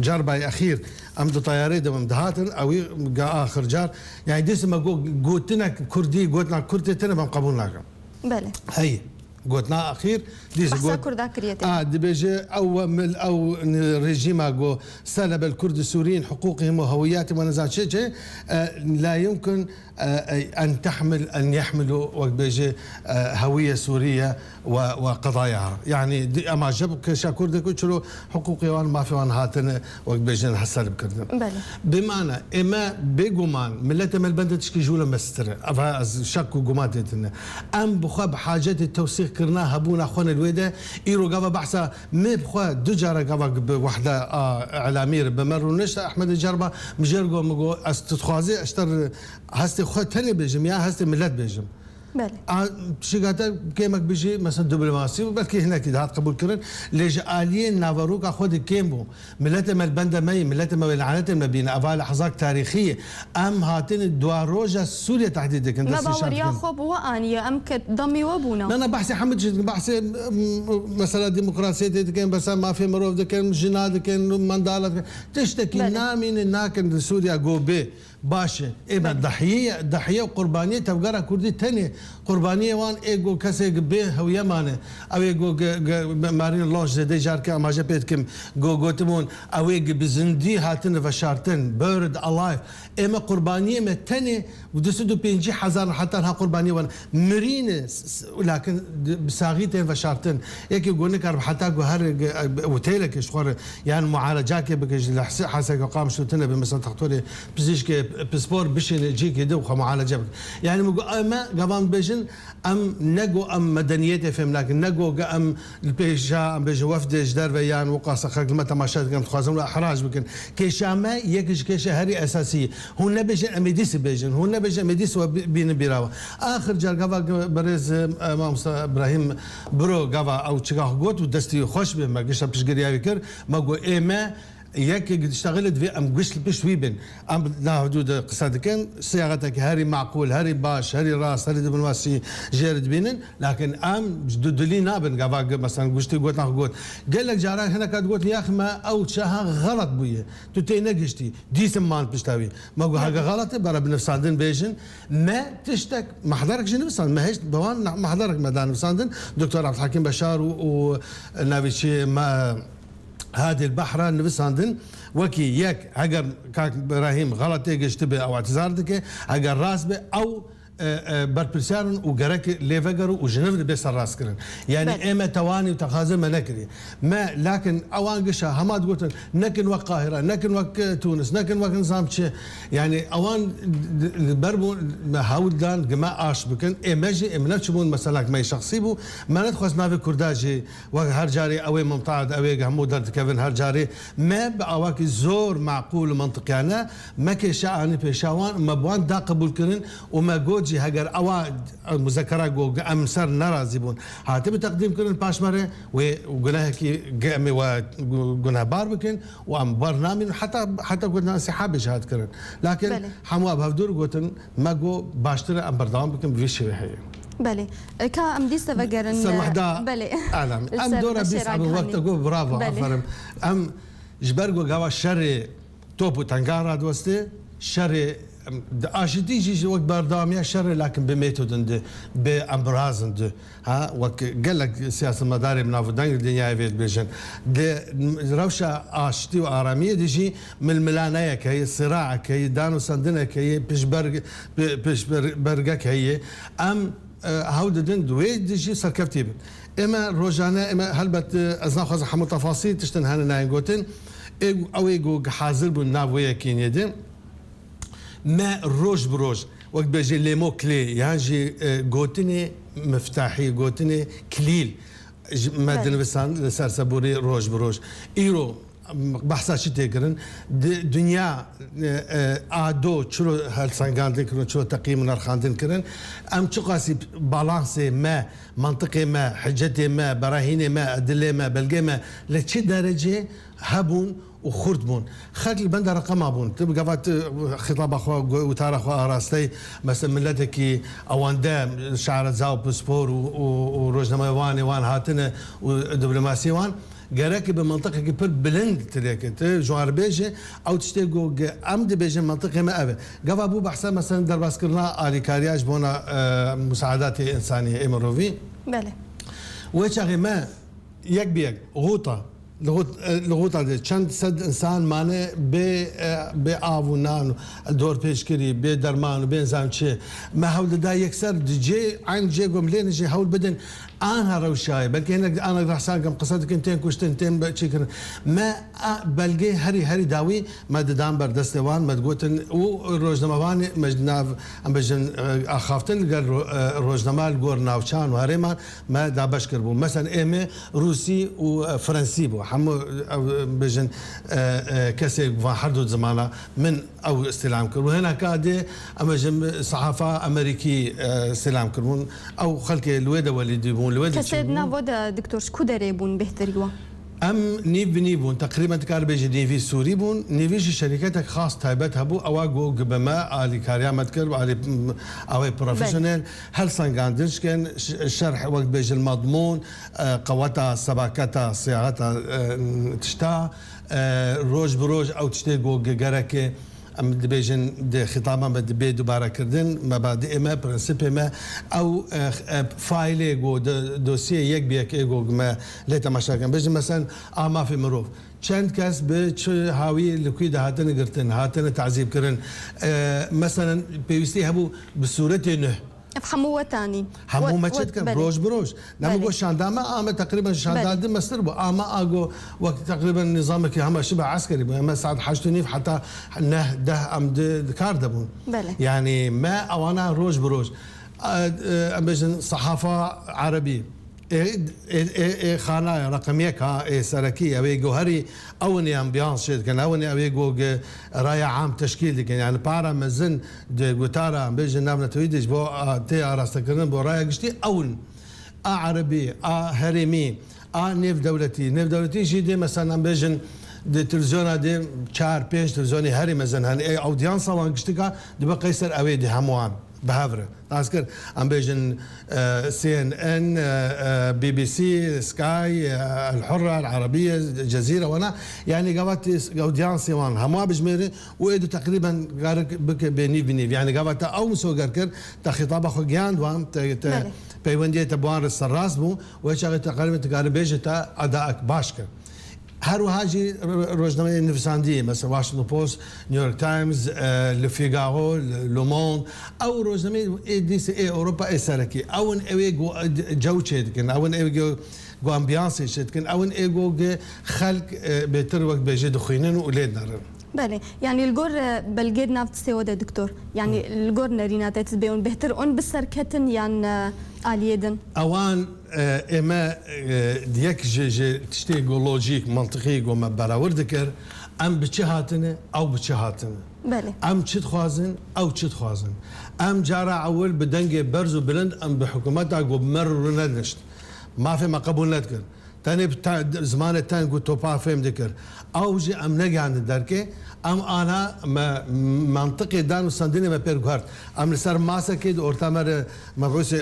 جربه اخير امد طياري دم دهاتن او اخر جار يعني ديس ما قلتنا كردي قلتنا كردتنا ما قبولناك بله هي قلتنا اخير ديس بحث كرد كريتي دبيجي او ريجيم اغو سلب الكرد السوريين حقوقهم وهوياتهم ونزاع شيء لا يمكن ان يحملوا وقت بيجي هويه سوريه وقضاياها يعني اما جب شاكور كلشرو حقوقي وان ما في وان هاتن وقت بيجي نحسب كردن بمعنى اما بيغومان ملتهم البنده تشكي جوله مستر شك وقوماتنا ام بخوا بحاجات التوثيق كرناها بونا اخونا الويده ايرو قبا بحثا ما بخوا دجاره قبا بوحده اعلامير بمرونش احمد الجربه مجرقو مغو استخوازي اشتر هستي خو تاني بيجم يا هستي ملت بيجم بله شيغاتا كيمك بيجي مثلا دبلوماسي بلكي هناك هات قبول كرن ليج اليين نافروك اخذ كيمبو ملت البنده مي ملت العنات ما بين افا لحظات تاريخيه ام هاتين الدواروجا سوريا تحديدا كنت ما باور ياخذ واني ام كضمي وابونا انا بحثي حمد بحثي مثلا ديمقراطيه كان بس ما في مروف كان جناد كان منداله تشتكي نامين ناكن سوريا جوبي باشه اما ضحيه وقربانيه تبقى كردي تاني قربانيه وان ايجو كاسي به هو يمانه او ايجو مارين لونج دي جاركا ما جابتكم جو تمون او ايجو بزندي هاتن فشارتن بيرد الايف اما قربانيه ما تاني ودسدو بينجي حزار حتى انها قربانيه وان مرينه لكن بساغيتين فشارتن يك يقول لك حتى هر وتيلك شخور يعني معالجات بك حسك قام شتنا بمسا تخطوري بزيش بسبور بشين جيك يدوخ معالجة يعني ما قبام بيجن ام نجو ام مدنيته فهم لكن نجو ام البيشا ام بيجن وفد جدار بيان وقاص خلق ما تماشات كم تخازن احراج بكن كيشا ما يكش كيشا هري اساسيه هو نبيجن اميديس بيجن هو نبيجن اميديس وبين بيراوا اخر جار قبا برز امام ابراهيم برو قبا او تشغا قوت ودستي خوش بما قشا بشقريا بكر ما قو ايما ياك اشتغلت في ام قش بش ويبن ام لا حدود قصاد كان صياغتك هاري معقول هاري باش هاري راس هاري دبلوماسي جارد بينن لكن ام دلي نابن قبا مثلا قشتي قوت ناخذ قال لك جارك هنا كانت قلت يا اخي ما او شها غلط بويه تو تينقشتي دي سمان بشتاوي ما قول حاجه غلط برا بنفساندن بيجن ما تشتك ما حضرك جنبسان ما هيش بوان ما حضرك مدان نفساندن دكتور عبد الحكيم بشار ونافيتشي ما هذه البحرة نفساندن وكي ياك هجر كاك ابراهيم غلط يجتبه او اعتذارك هجر راسبه او بربرسيارن وجرك ليفجر وجنف بس الراس كرن يعني اما تواني وتخاذل ما نكري ما لكن اوان قشا هماد قلت نكن وقاهره نكن وك تونس نكن وك نظام يعني اوان بربو هاول دان جماعه اش بكن ايماجي منتشبون مثلا ما شخصيبو ما ندخل نافي كرداجي وهر جاري اوي ممتعض اوي حمود كيفن هر جاري ما باواك زور معقول ومنطقي انا ما كيشاني بيشاوان ما بوان دا قبول كرن وما جوج هجر أواد مذكرة جو أمسر نرازي بون هاتي بتقديم كرن باشمرة وقناه كي جامي وقناه باربكن وأم برنامج حتى قلنا سحاب جهاد كرن لكن حموا بهدور قلتن ما جو باشتري أم برنامج بكن بيشي هي بله كا ام ديست وجرن بله أعلم أم دورة بيس عن وقت جو برافو أفرم أم جبرجو جوا شر توبو تنقارا دوستي شر اشتي جي وقت بردامية شر لكن بميثود بامبراز ها وك قال لك سياسه المداري من افدان الدنيا في بيجن روشه اشتي واراميه ديجي من الملانيه كي صراع كي دانو سندنا كي بيش برغك هي ام هاوددن دوي ديجي سركفتي اما روجانا اما هلبت ازنا خذ حمو تفاصيل تشتن هنا نايغوتن او يجو حاضر بالنافويه كينيدن ما روج بروج وقت بيجي لي مو كلي يجي جوتني مفتاحي جوتني كليل مادن بسان لسار سبوري روج بروج ايرو بحثا شي تكرن دنيا ادو شنو هالسانغان دكرن شنو تقييم نرخاندن كرن ام تشقاسي بالانسي ما منطقي ما حجتي ما براهيني ما ادله ما بلقي ما لشي درجه هبون وخردبون خلق البند رقم ابون تبقى فات خطاب اخو وتار اخو راستي مثلا ملتكي اوان دام شعر زاو بسبور وروجنما وان هاتنا ودبلوماسي وان جارك بمنطقه كبر بلند تريكت جوار بيجي او تشتيجو امد بيجي منطقه ما ابي قبا ابو بحسن مثلا درباس كرنا الي كارياج بونا مساعدات انسانيه امروفي بله وشغي ما يك بيك غوطه لغوت هذا چند صد انسان مانه به آوونان دور پیشکری به درمان و به انسان چه ما حول دا یکسر دیجی عین جی گملین جی حول بدن آنها روشای بلکه هناك انا راح ساقم قصدك كنتين كوشتنتين بشكل ما بلقي هري داوي ما دام بردستوان ما تقولن وروجنموان مجناف ام بجن اخافتن قال روجنما الجور ناوشان وهريمان ما دا بشكر بو مثلا ايمي روسي وفرنسي بو حمو بجن كسي حدود زمانه من او استلام كرو هنا كادي اما جم صحافه امريكي استلام كرون او خلك الويدا وليدي كسيدنا ودا دكتور شكو داريبون بهتريوا ام نيفون تقريبا تكار بيجي نيفي سوري بون نيفي شركتك خاص تايبتها بو اواجو قبما الي كاريا متكر والي او بروفيشنال هل سانغاندش كان الشرح وقت بيجي المضمون قوتها سباكتها صياغتها تشتا روج بروج او تشتيجو جركه ام دبيجن دي خطابا بدبي دوباره كردن مبادئ ما برنسيب ما او فايل جو دوسيه يك بيك ايجو ما لتا مشاكل بيجي مثلا ما في مروف چند کس به چه هاوی لکوی هاتن گرتن هاتن تعذیب کردن مثلا پیوستی هبو به صورت نه فحموه ثاني همو ما تشتكن بروش بروش نمو شانداما اما تقريبا شانداد مستر بو اما اجو وقت تقريبا نظامك هم شبه عسكري ما ساعد حاجتني حتى نه ده ام كاردبون يعني ما اوانا روج بروج ام بجن صحافه عربيه خانه رقميه كا سركيه اوي جوهري اوني امبيانس شد كان اوني اوي جو راي عام تشكيل كان يعني بارا مزن جوتارا بيجن نامنا تويدش بو تي راستكرن بو راي قشتي اون عربي هرمي نيف دولتي جي مثلا بيجن دي تلفزيون دي 4 5 تلفزيوني هري مثلا هن اودينس وان قشتيكا دبا قيصر اوي دي هموان بهافره تذكر ام بيجن سي ان ان بي بي سي سكاي الحره العربيه الجزيره وانا يعني قوات اودينس وان هما بجميري وايدو تقريبا بك بني يعني قوات او مسو قركر تا خطاب اخو جاند وام بيوندي تبوان السراس بو وشغله تقريبا تقارب بيجتا ادائك باشكر هر هاجي روزنامه نفسانديه مثلا واشنطن بوست نيويورك تايمز لفيغارو لوموند او روزنامه دي سي اوروبا سركي او اوي جو تشدكن او اوي جو امبيانس تشدكن او اوي خلق بتر وقت بيجي دخينن ولادنا بله يعني الجور بلجير نافت سيوده دكتور يعني الجور نرينا تتبعون بهتر اون بسركتن يعني آليدن اوان اما ديك جي تشتي لوجيك منطقي وما براور ذكر ام بتشهاتنا او بتشهاتنا بله ام تشخوازن او تشخوازن ام جارا اول بدنجي برزو بلند ام بحكومتها وبمرر ندشت ما في ما قبول نذكر تاني زمان الثاني قلت توبا فهم ذكر او جي ام نجي عند الدركه ام انا ما منطقي دان وسندني ما بيرغارد ام لسر ماسا كيد اورتامر مبعوث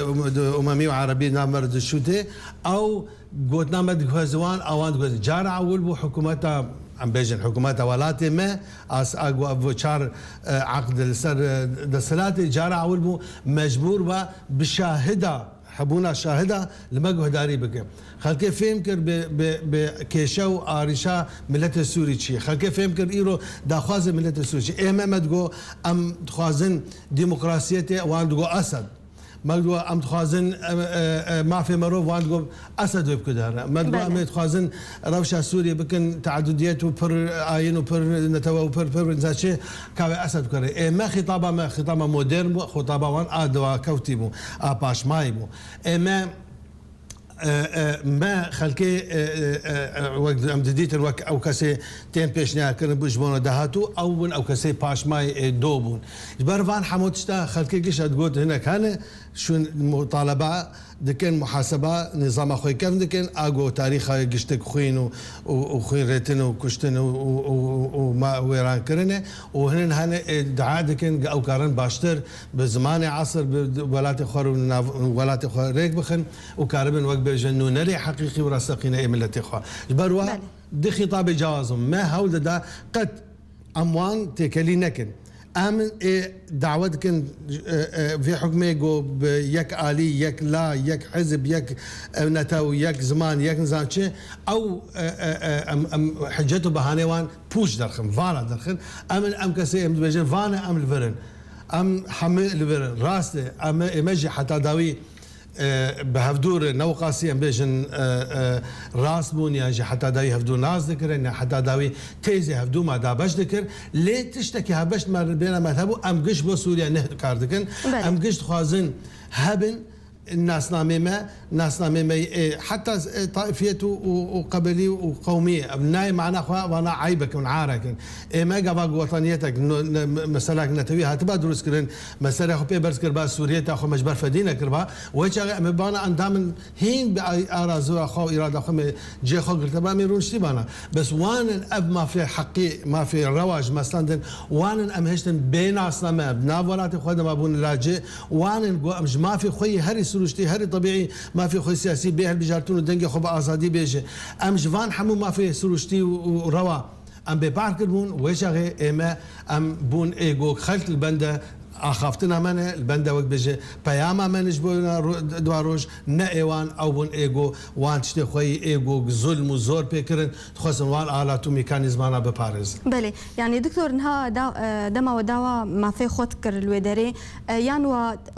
اممي وعربي نامر دشوتي او قلت نامد غزوان او اند جار اول بو حكومتها ام بيجن حكومتها ولاتي ما اس اغو شار عقد لسر دسلاتي جار اول بو مجبور بشاهده حبونا شاهده لمجهود داري بك خلك فهم كر بكيشا واريشا ملت السوري شي خلك فهم كر ايرو داخواز ملت السوري شي اما مدغو ام تخوازن ديمقراطيتي واندغو اسد مدغو ام تخوازن ما في مرو واندغو اسد بكدار مدغو ام تخوازن روشا سوريا بكن تعدديات وبر اين وبر نتوا وبر نزاشي كاوي اسد كر اما خطابه مودرن خطابه وان ادوا كوتيبو باش مايبو اما ما خلكي وقت امدديت الوقت او كسي تين بيشنا كن بجبون دهاتو او كسي باش ماي دوبون جبرفان حموتشتا خلكي قش تقول هنا كان شو مطالبه دكن محاسبه نظام اخوي كيف دكن اغو تاريخ قشتك خوين وخوين ريتن وكشتن وما ويران كرنه وهنا هنا دعاء دكن او كارن باشتر بزمان عصر ولات اخر ولات اخر ريك بخن وكاربن وقت بجنو نري حقيقي ورسقينا ملتي اخوان جبروا دي خطاب جوازهم ما هول دا قد اموان تكلي نكن امن دعوت كن في حكمه جو يك آلي يك لا يك حزب يك نتاو يك زمان يك نظام شيء او حجته بهانيوان بوش درخن فانا درخن ام كسي ام بجن فانا ام الفرن ام حمل الفرن راسته ام امجي حتى داوي بهفدور نوقاسي ام بيجن راس بون ياجي حتى داوي هفدور ناس ذكر حتى داوي تيزي هفدور ما دابش ذكر ليه تشتكي هبش ما بين مذهبو ام قش بو سوريا نه كاردكن ام قش خوازن هبن الناس نامي حتى طائفيته وقبلي وقوميه ابناي معنا اخوة وانا عيبك ونعارك ما قبل وطنيتك مسالك نتوي هتبا دروس كرن مساله خو بيبرز كربا سوريا تاخو مجبر فدينا كربا وجه مبانا اندام هين بارازو اخو اراده اخو جي خو قلت ما ميرونشتي بانا بس وان اب ما في حقي ما في رواج مثلا وان امهشتن بين اصلا ما بنافولات خدنا ما بون لاجئ وان ما في خوي هري سروشتي هري طبيعي ما في خوي سياسي به بجارتون دنگه خو ازادي بيجه ام جوان حمو ما في سروشتي وروا ام بباركر بون وجه اما ام بون ايجو خلط البنده ئاخافتنا منە بەندە وەک بێژێ پەیاما منش بۆ دوا ڕۆژ نە ئێوان ئەو بوون ئێگۆ وان شتێ خۆی ئێگۆ زولم و زۆر پێکردن دخواستن وان ئالات و میکانیزمانە بپارێزن. بەێ یعنی دکتۆر نها دەماوە داوا مافێ خۆت کرد لێ دەرێ یان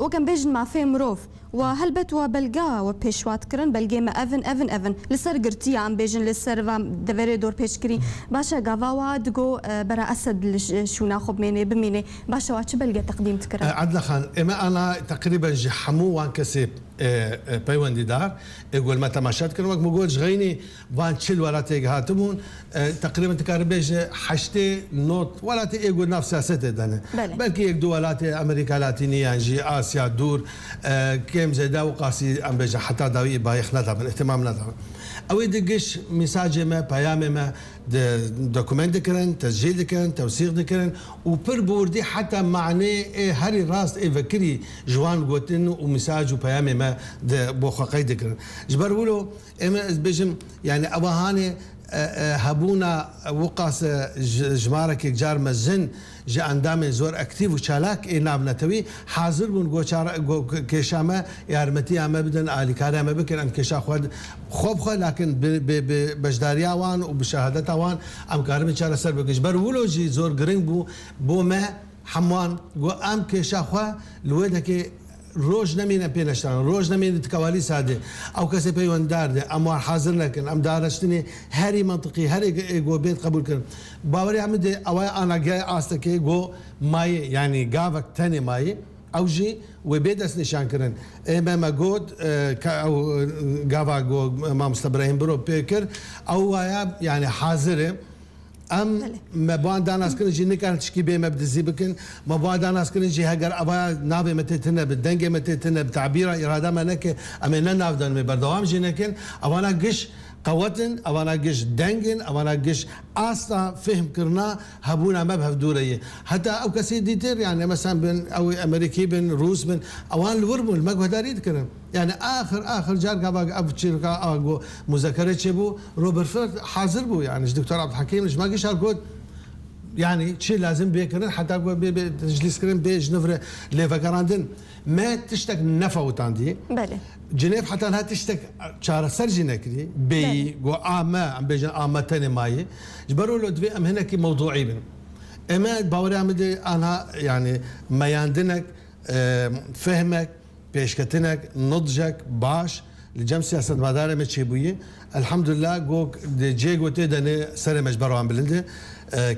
وەکەم بێژن مافێ مرۆڤ و هەلبەت وە بەلگاوە پێشواتکردن بەلگێمە ئەڤن لەسەر گرتی ئەم بێژن لەسەر دەوێت دۆر پێشکری باشە گاواوە دگۆ بەرە ئەسد شونا خۆ بمێنێ بمینێ باشەوە چ بەلگە تەقدیم تکرد عەدلەخان ئێمە ئانا تقریبا ژ هەموو وان کەسێ پەیوەندیدار ئێگۆلمە تەماشات کرد وەک مگۆ ژغینی وان چل وڵاتێک هاتبوون تقریبا تکار بێژە حشتێ نۆت وڵاتی ئێگۆ ناف سیاسەتێ دەنێ بەلکی یەک دو وڵاتی ئەمریکا لاتینی یانژی ئاسیا دوور کێم زێدا و قاسی ئەم بێژە حتا داوی بایەخ نەدابن احتمام نەدابن ئەوەی دگەش میساجێمە پەیامێمە دۆکومنت دەکردن تەسجیل دەکردن تەوسیق دەکردن و پر بوردی حتا معنێ هەری ڕاست ئێڤەکری ژوان گوتن و میساج و پەیامێمە بۆ خۆقەی دەکردن ji ber wilo ئێمە بێژم یعنی ئەوەهانێ هەبوونا وقاسە ژمارەکێک جار مەزن ji ئەندامێ زۆر ئەکتیڤ و چالاک ئێ نابنەتەوی حاضر بوون کێشامە یارمەتی ئەمە بدەن ئالیکاریامە بکەن ئەم کێشا خۆ بخۆ لاکن بەشداریاوان و بشەهادەتاوان ئەم کارمە چارەسەر بکەش بەر وڵۆژی زۆر گرنگ بوو بۆ مە هەمووان گۆ ئەم کێشاخوا لێ دەکێ ڕۆژ نەمینە پێنەشتان ڕۆژ نەمێنێت کەوالی سادێ ئەو کەسێ پەیوەندداردێ ئەموار حاضر نەکەن ئەم داڕشتنێ هەری منطقی هەرێک ئێگۆ بێت قبولکردن باوەری ئەمەدێ ئەوەی ئاناگای ئاستەکەی گۆ مایە ینی گاوەک تەنێ مایە ئەوژی وێ بێ دەست نیشانکردن ئێمە مەگۆت گاوا گۆ مامۆستا براهیم برۆ پێ کرد ئەو وایە یعنی حاضرێ ئەم مەبوان داناسکردنجی نکان تشکی بێمە بدزی بکەن مەبوان داناسکردنجی هەگەر ئەوە نابێمە تێتنە بە دەنگێمە تێتنە تعبیرە ئێرادامە نەکە ئەمێ نەناودانمێ بەردەوام ژێ نەکەن ئەوانە گشت قوتن ئەوانە گشت دەنگن ئەوانە گشت ئاستا فهمکردنا هەبوون ئەمە هەفتورەیە هەتا ئەو کەسی دیتر یانە مەسان بن ئەوەی ئەمریکی بن رووس بن ئەوان لور بوون مەگوهداری دکردن یعنی آخر جار گاوا ئەو چیرکە ئاگۆ مزەکەرە چێ بوو ڕۆبرفرد حاضر بوو یانش دکتۆر عەبدولحەکیم ژماگی شارگۆت يعني شيء لازم بيكرن حتى تجلس كرن بيج نفر ليفكراندن ما تشتك نفوت عندي بله جنيف حتى انها تشتك شهر سرجي نكري بي جو اما عم بيجي اما تاني ماي جبروا له دبي ام هناك موضوعي بن اما باوري عمدي انا يعني ما يندنك فهمك بيشكتنك نضجك باش لجم سياسة مدارة متشيبوية الحمد لله جو جي جو تدني سر مجبروا عم بلنده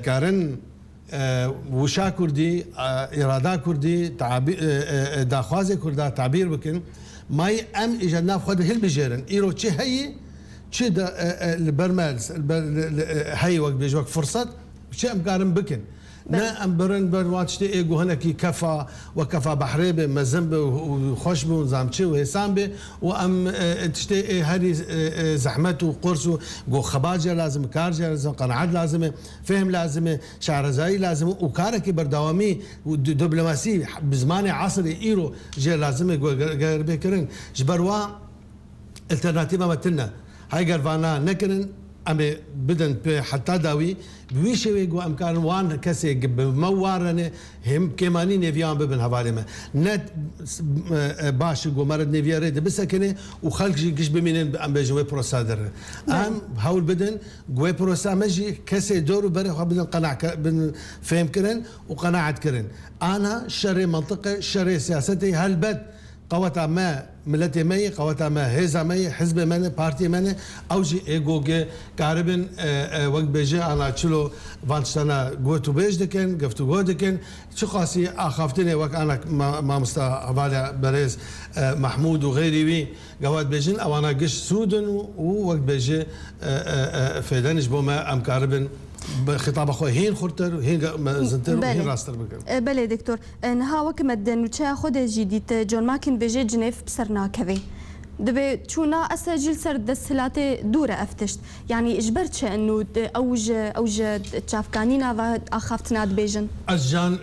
کارن وشا کردی اراده کردی داخواز کرده تعبیر بکن مای ام ایجاد خود هل بجرن ایرو چه هی چه البرمال هی وقت بيج وقت فرصت چه ام کارن بکن نه ام برن واتشتي ايجو هناكي كفا وكفا بحريبه مزنبه وخشبه وزامچه وهسامبه وام تشتي هذه زحمته وقرصه جو خباجه لازم كارجه لازم قناعات لازم فهم لازم شعرزاي لازم وكاركي بردوامي ودبلوماسي بزمان عصري ايرو جي لازم غير بكرن جبروا الترناتيفا متنا هاي قرفانا نكرن ئەمێ بدەن پێ حتا داوی بوی شێوەیە گو ئەمکارن وان کەسێک بمەوارەنێ هێم کێمانی نێڤیان ببن هەوارێمە نەت باشی گۆمەرە نێڤیارێ بسەکەنێ و خەڵکی گشت بمێنن ئەم بێژەوەی پرۆسا دەڕێ ئەم هەول بدەن گوێ پرۆسامەژی کەسێ دۆر و بەرەخوا بدەن بن فێمکردن و قەناعەتکردن ئانا شەڕێ منطقە شەڕێ سیاسەتی هەلبەت قوتا ما ملتي مي قوتا ما هيزا مي حزب منه بارتي منه او جي ايجوجي كاربن وقت بيجي انا تشلو فانشتانا قوتو بيج دكن قفتو قوت دكن شو قاسي اخافتني وقت انا ما مستقبالي بريز محمود وغيري وي قوات بيجن او انا قش سودن ووقت بيجي فيدنش بوما ام كاربن خطاب اخوي هين خورتر هين زنتر وهين راستر بكر بله دكتور نها وكمد نوچه خود جديد جون ماكن بيجي جنيف بسرنا كوي دبي تشونا اسجل سر دسلات دوره افتشت يعني اجبرت انه اوج تشافكانينا واخافتنا بيجن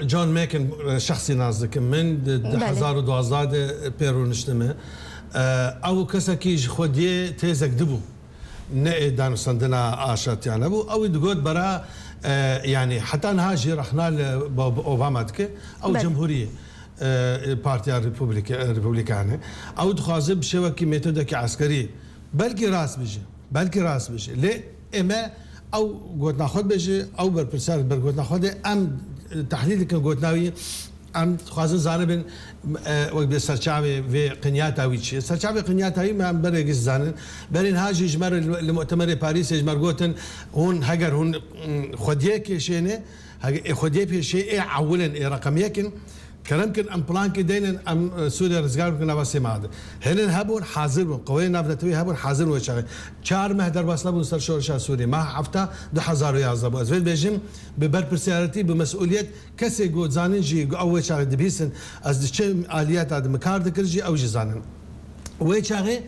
جون ماكن شخصي نازك من 2012 بيرو نشتمه او كسكيج خوديه تيزك دبو نه دانستندنا عاشت يعني ابو او تقول برا يعني حتى نهاجر رحنا لاوباما او جمهوريه بارتيا ريبوبليكانه او دخوازه بشوكي ميثودك عسكري بلكي راس بيجي ليه اما او قلت ناخذ بيجي او بالبرسال قلت ناخذ ام تحديد كان قلت ناوي ام خوازن زانبن وقت سرچاوي في قنياتا ويتشي سرچاوي قنياتا ما بريق زانن برين هاجي جمر المؤتمر باريس جمر قوتن هون هجر هون خديك شينه خديه شيء اولا رقم يكن كلام كن ام بلان كدين ام سوريا رزقار كنا بس ما هذا هنا هبون حاضر قوينا نفتوي هبون حاضر وشغل 4 مهدر باسلا سر شورشا سوري ما عفتا 2011 بو ازويد بيجم ببر برسيارتي بمسؤوليه كسي جو زانين جي اول شغل دبيسن از دشم اليات اد مكار دكرجي او جزانن وي شغل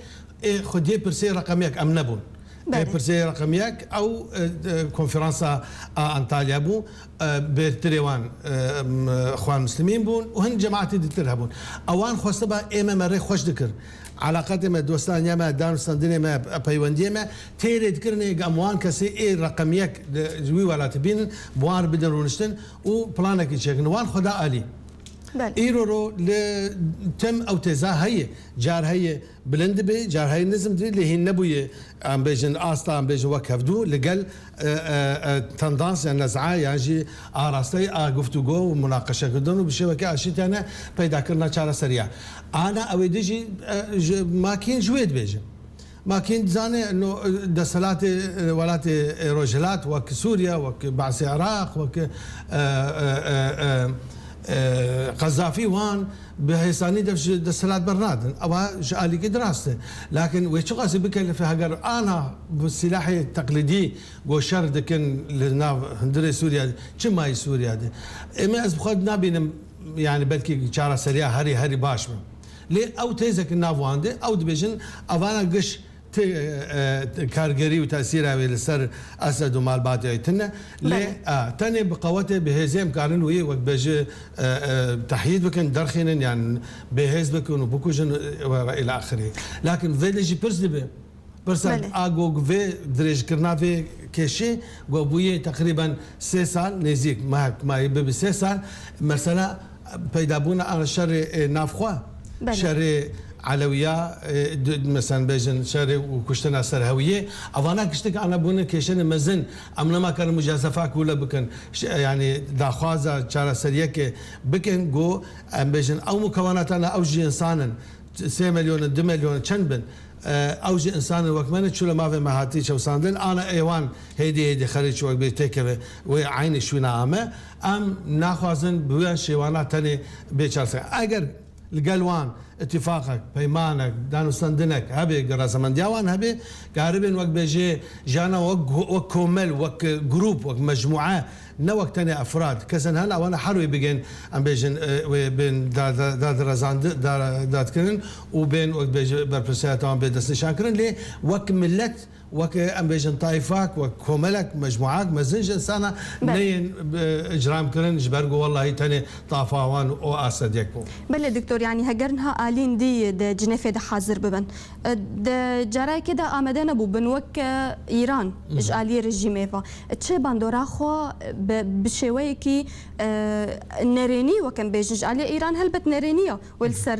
خديه برسي رقم يك ام نبون برسي رقم يك او كونفرنسا انطاليا بو برتريوان اخوان مسلمين بون وهن جماعتي دترهبون اوان خوستبا ايما مري خوش ذكر علاقات ما دوستان يما دانستان دنيا ما بيوندي ما تيري ذكرني اموان كسي اي رقم يك جوي ولا تبين بوار بدن رونشتن وبلانك يشكن وان خدا الي ايرو تم او تزا هي جار هي بلند بي جار هي نزم دي اللي هي نبويه ام بيجن استا ام بيجن وكفدو لقال تندانس يعني نزعه يعني اراستي قفتو جو ومناقشه كدن بشبكه اشيت انا پیدا كرنا شاره سريع انا اويدجي ما كاين جويد بيجن ما كنت زاني انه دسلات ولات روجلات وك سوريا وك بعث العراق وك قذافي وان بهيساني دسلات برنادن او شالي دراسته لكن ويش قاسي بك في هجر انا بالسلاح التقليدي جو شر دكن لنا هندري سوريا كما سوريا دي اما از بخدنا بين يعني بلكي شاره سريع هري باش لي او تيزك النافواندي او دبيجن افانا قش كارجري وتاثيرها لسر اسد ومال باتي تنا لي تاني بقوته بهزيم كارن وي وقت بيجي تحييد بكن درخين يعني بهز بكن وبكوجن الى اخره لكن فيليجي برسدبه برسد اغو في دريج كرنا في كشي غوبوي تقريبا 6 سال نزيك ما يبي 6 سال مثلا پیدا بونا على شر نافخوا شر علوية مثلا بيجن شاري وكشتنا سرهوية أفانا كشتك أنا بون كيشن مزن أمنا ما كان مجازفة كولا بكن يعني داخوازة شارع سريك بكن جو أم بيجن أو مكوناتنا أوجي إنسانا 3 مليون 2 مليون چند اوجي انسان وكمان شو ما في مهاتي شو ساندن انا ايوان هيدي خريج شو بيتكه وعيني شو نعمه ام ناخذن بوان شيوانا تاني بيشارس اگر القلوان اتفاقك بيمانك دانو سندنك هبي قراسمان ديوان هبي قاربين وقت بيجي جانا وق كومل وق جروب وق مجموعه نوق تاني افراد كسن هلا وانا حروي بيجين ام بيجن بين داد رزان داد كرن وبين وقت بيجي بربسات ام بيدس شاكرن لي وق ملت وك ام بيجن طائفاك وكوملك مجموعات مزنج انسانه نين اجرام كرن جبرقو والله تاني طافاوان او اسد يكو بله دكتور يعني هجرنها الين دي جنيفه ده حاضر ببن ده جراي كده امدنا بو بنوك ايران اجالي رجيميفا تشي باندورا خو بشويكي نريني وكان بيجي على ايران هلبت نرينيه والسر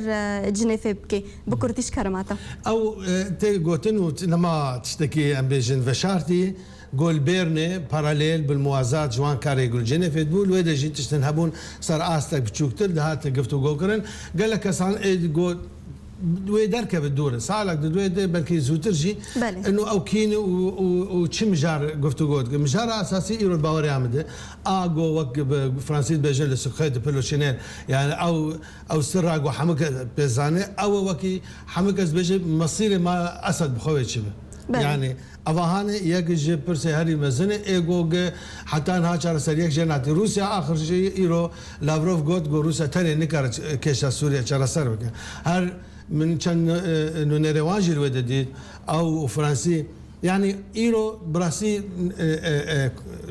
جنيفه بكي بكرتيش كرماتا او تي غوتن لما تشتكي ام بيجن فشارتي قول بيرني باراليل بالموازاة جوان كاري يقول جنيفه تقول ويدا جيت تشتنهبون صار استك بتشوكتر دهات قفتو جوكرن قال لك اسان يقول دوي دركه بالدور صالك دوي بلكي زوترجي انه او كين وتشم جار قفتو جود مجار اساسي يرو الباوري عمده اغو وق فرانسيس بيجن لسخيت بلوشينين يعني او سراغ وحمك بيزاني او وكي حمك بيجي مصير ما اسد بخوي شبه يعني افهانه يجي برسي هاري مزنه ايجو حتى انها شهر سريع جنات روسيا اخر شيء يرو لافروف جود روسيا تاني نكر كيشا سوريا شهر سر هر من كان انه نيرواجي الودديد او فرنسي يعني ايرو براسي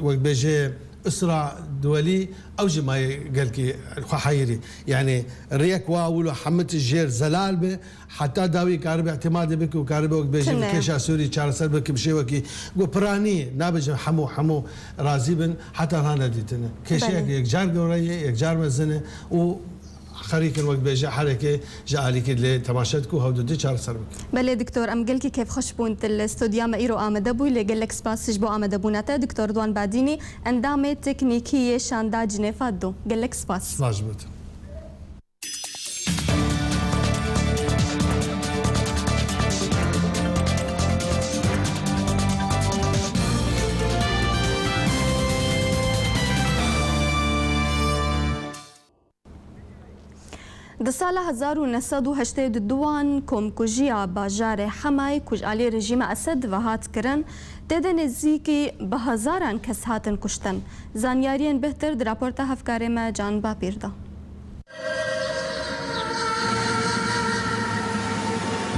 وقت بيجي اسرع دولي او جماعي قال كي حيري يعني ريك واولو حمت الجير زلال به حتى داوي كارب اعتماد بك وكارب وقت بيجي كيشا سوري شار سر بك بشي وكي براني نابج حمو رازي بن حتى هنا ديتنا كيشا يك جار قوريه يك جار مزنه و خەریکن وەک بێژە حرەکێ ژعالیکرد لێ تەماشەتکو هەودودی چارەسەر بکە. بەێ دکتۆر ئەم گەلکی کێف خۆش بوون لە ستودیامە ئیرۆ ئامادە بووی لێگەل لە سپاسش بۆ ئامادەبوونەتە دکتۆر ردوان بادینی ئەندامێ تکنیکی شاندا جنێفات دو گەلک سپاس. سپاس بێت. Di sala 1982 komkujiya bajarê Hemayê ku ji aliyê rejîma Esed ve hat kirin, tê de nêzîkî bi hezaran kes hatin kuştin. Zanyariyên bihtir di raporta hevkarê me Can Bapîr da.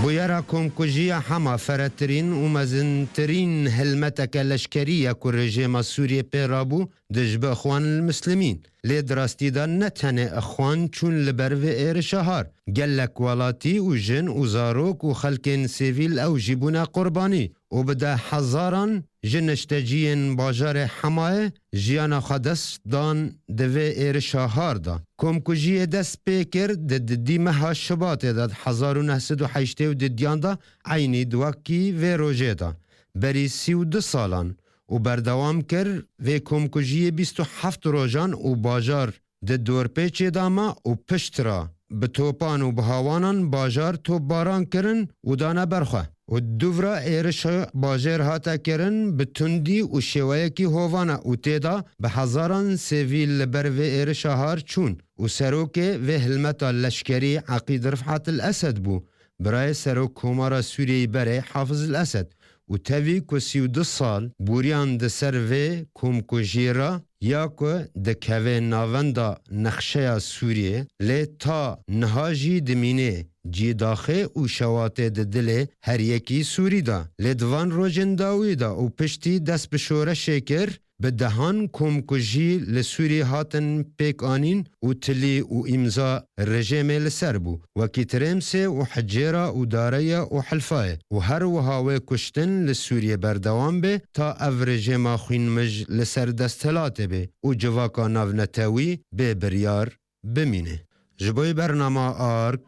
بویرا کۆمکوژیە هەما فەرەترین و مەزنترین هەلمەتەکە لەشکەریە کو رژێمە سووریە پێڕابوو دژبە ئەخوان المسلمین لێ دراستیدا نەتەنێ ئەخوان چوون لەبەرvê ێرشە هار gelek welatî û jin û zarok û xelkên sêvîl ew jî bûne qurbanî û bi de hezaran ji neşteciyên bajarê Hemayê jiyana xwe dest dan di vê êrişa har da. Komkujiyê dest pê kir di didî meha Şibatê de 1980 di diyan da eynî duwekî vê rojê da. Berî 32 salan û berdewam kir vê komkujiyê 27 rojan û bajar di dorpêçê da me û piştira bi topan û bi hawanan bajar topbaran kirin û dane berxwe. û duvra êrişa bajêr hate kirin bi tundî û şêweyekî hovane û têda bi hezaran sêvîl li ber vê êrişa har çûn û serokê vê hilmeta leşkerî Eqîd Rifat el-Esed bû, birayê serok Komara Sûriyeyê berê Hafiz el-Esed û tevî ku 32 sal bûriyan di ser vê komkujiyê ra ya ku dikeve navenda nexşeya Sûriyê lê ta niha jî dimînê cîdaxê û şewatê di dilê her yekî Sûrî da. Lê di van rojên dawî da û piştî dest bi şoreşê kir bi dehan komkujî li Sûrî hatin pêkanîn û tilî û îmza rejêmê li ser bû wekî Tiremsê û Hicêra û Dareya û Hilfayê û her wiha wê kuştin li Sûriyê berdewam bê ta ev rejêma xwînmij li ser desthilatê bê û civaka navnetewî bê biryar bimîne. Ji bo bernama Ark,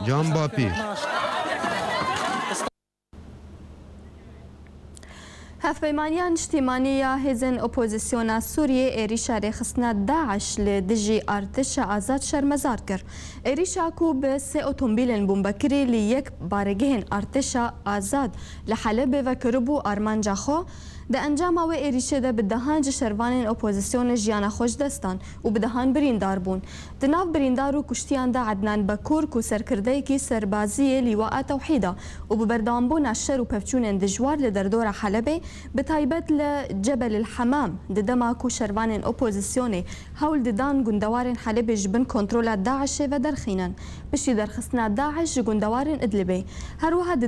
Can Bapîr. Hevpeymaniya niştîmaniya hêzên opozisyona Sûriyê êrîşa rêxistina Daeş li dijî artişa azad şermezar kir. Êrîşa ku bi 3 otomobîlên bombekirî li yek baregehên artişa azad li Helebê ve kiribû armanca xwe, di encama wê êrîşê de bi dehan ji şervanên opozisyonê jiyana xwe ji destan û bi dehan birîndar bûn. Di nav birîndar û kuştiyan de Ednan Bekur ku serkirdeyekî serbaziyê Lîwaa Tewhîda û bi berdewambûna şer û pevçûnên dijwar li derdora Helebê bi taybet li Cebelil Hemam di dema ku şervanên opozisyonê hewl didan gundewarên Helebê ji bin kontrola Daişê ve derxînin. Piştî derxistina Daeş ji gundewarên Idlibê. Her wiha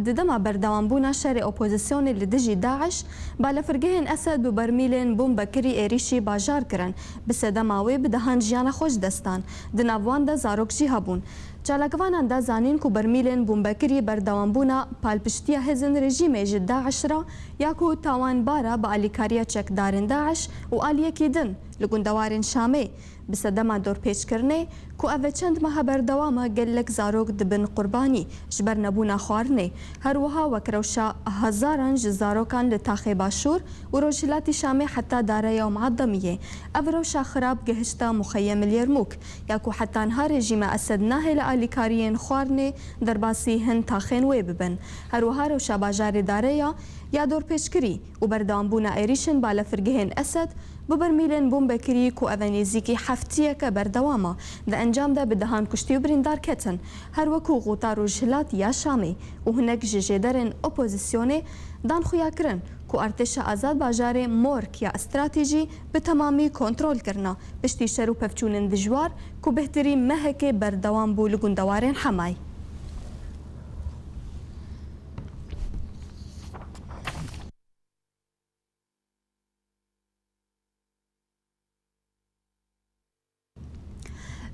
di dema berdewambûna şerê opozisyonê li dijî Daeş balafirgehên Esed bi bermîlên bombekirî êrîşî bajar kirin. Bi sedema wê bi dehan jiyana xwe ji destan. Di nav wan de zarok jî hebûn. Çalakvanan da zanîn ku bermîlên bombekirî berdewambûna palpiştiya hêzên rejîmê ji Daeş ra ya ku tawanbara bi alîkariya çekdarên Daeş û aliyekî din li gundewarên Şamê. Bi sedema dorpêçkirinê ku ev çend meha berdewama gelek zarok dibin qurbanî ji ber nebûna xwarinê. Her wiha wek rewşa hezaran ji zarokan li Taxê Başûr û Rojhilatî Şamê heta Dareya û Mueddemiyê. Ev rewşa xirab gihişta Muxeyyemil Yermûk ya ku heta niha rejîma Esed nahê li alîkariyên xwarinê derbasî hin taxên wê bibin. Her wiha rewşa bajarê Dareya ya dorpêçkirî û berdewambûna êrîşên balafirgehên Esed bi bermîlên bombekirî ku ev nêzîkî heftiyeke berdewama di encam de bi dehan kuştî û birîndar ketin. Her wekû Gota Rojhilat ya Şamê û hinek ji jêderên opozisyonê dan xuya kirin ku artêşa azad bajarê Mork ya stratêjî bi temamî kontrol kirina piştî şer û pevçûnên dijwar ku bihtirî mehekê berdewam bû li gundewarên Hemayê.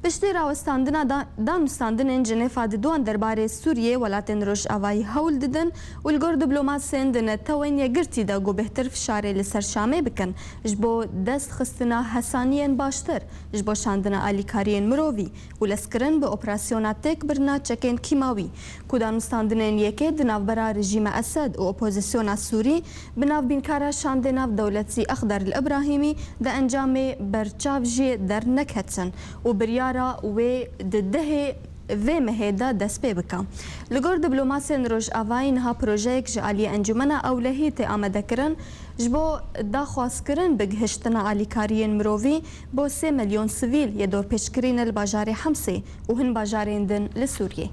پشتی راوستاندنا دانوستاندنên Cenêfa di duan derbarê Sûriyê welatên Rojavayî hewl didin û li gor diplomasên di netewên yekgirtî de got bêhtir fişarê li ser Şamê bikin ji bo destxistina hesaniyên baştir ji bo şandina alîkariyên mirovî û leskirin bi operasyona têk birina çekên kîmawî ku danûstandinên yekê di navbera rejîma Esed û opozisyona Sûrî bi navbînkara şandê nav dewletî Exder li İbrahîmî di encamê berçav jê derneketin û biryara wê di dehê vê mehê de dest pê bike. Li gor diplomasên Rojavayî niha projeyek ji aliyê encumena ewlehî tê amadekirin ji bo daxwazkirin bi gihiştina alîkariyên mirovî bo 3 milyon sivîl yê dorpêçkirîne li bajarê Hemsê û hin bajarên din li Sûriyê.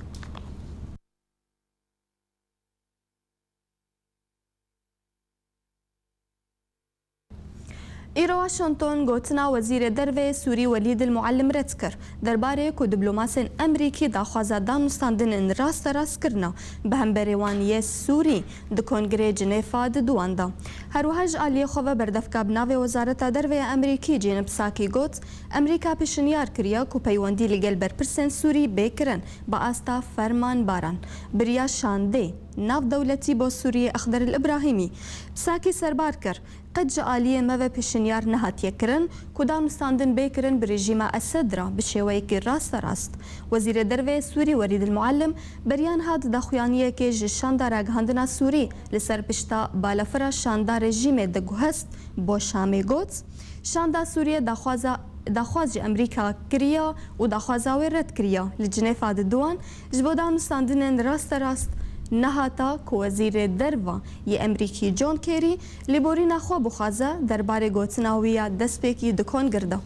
îro Washington gotina wezîrê dervê Sûrî Welîd el-Muallim red kir derbarê ku diplomasên Emerîkî daxwaza danûstandinên rasterast kirina bi hemberê wan yê Sûrî di Kongrê Cenêfa di duan da. Her wiha ji aliyê xwe ve berdevka bi navê Wezareta Dervêya Emerîkî Cênib Sakî got Emerîka pêşinyar kiriye ku peywendî li gel berpirsên Sûrî bê kirin bi asta fermanbaran. Biriya şandê nav dewletî bo Sûriyê Exder el-İbrahîmî Sakî serbar kir qet ji aliyê me ve pêşinyar nehatiye kirin ku danûstandin bê kirin bi rejîma Esed ra bi şêweyekî rasterast. Wezîrê dervê Sûrî Welîd el-Muallim beriyan hat daxuyaniyekê ji şanda ragihandina Sûrî li ser pişta balafira şanda rejîmê de guhest bo Şamê got şanda Sûriye daxwaz ji Emerîka kiriye û daxwaza wê red kiriye li Cenêfa di duan ji bo danûstandinên rasterast nehata ku wezîrê derva yê Emerîkî John Kerry li borîna xwe bixwaze derbarê gotina wî ya destpêkî di Kongir de.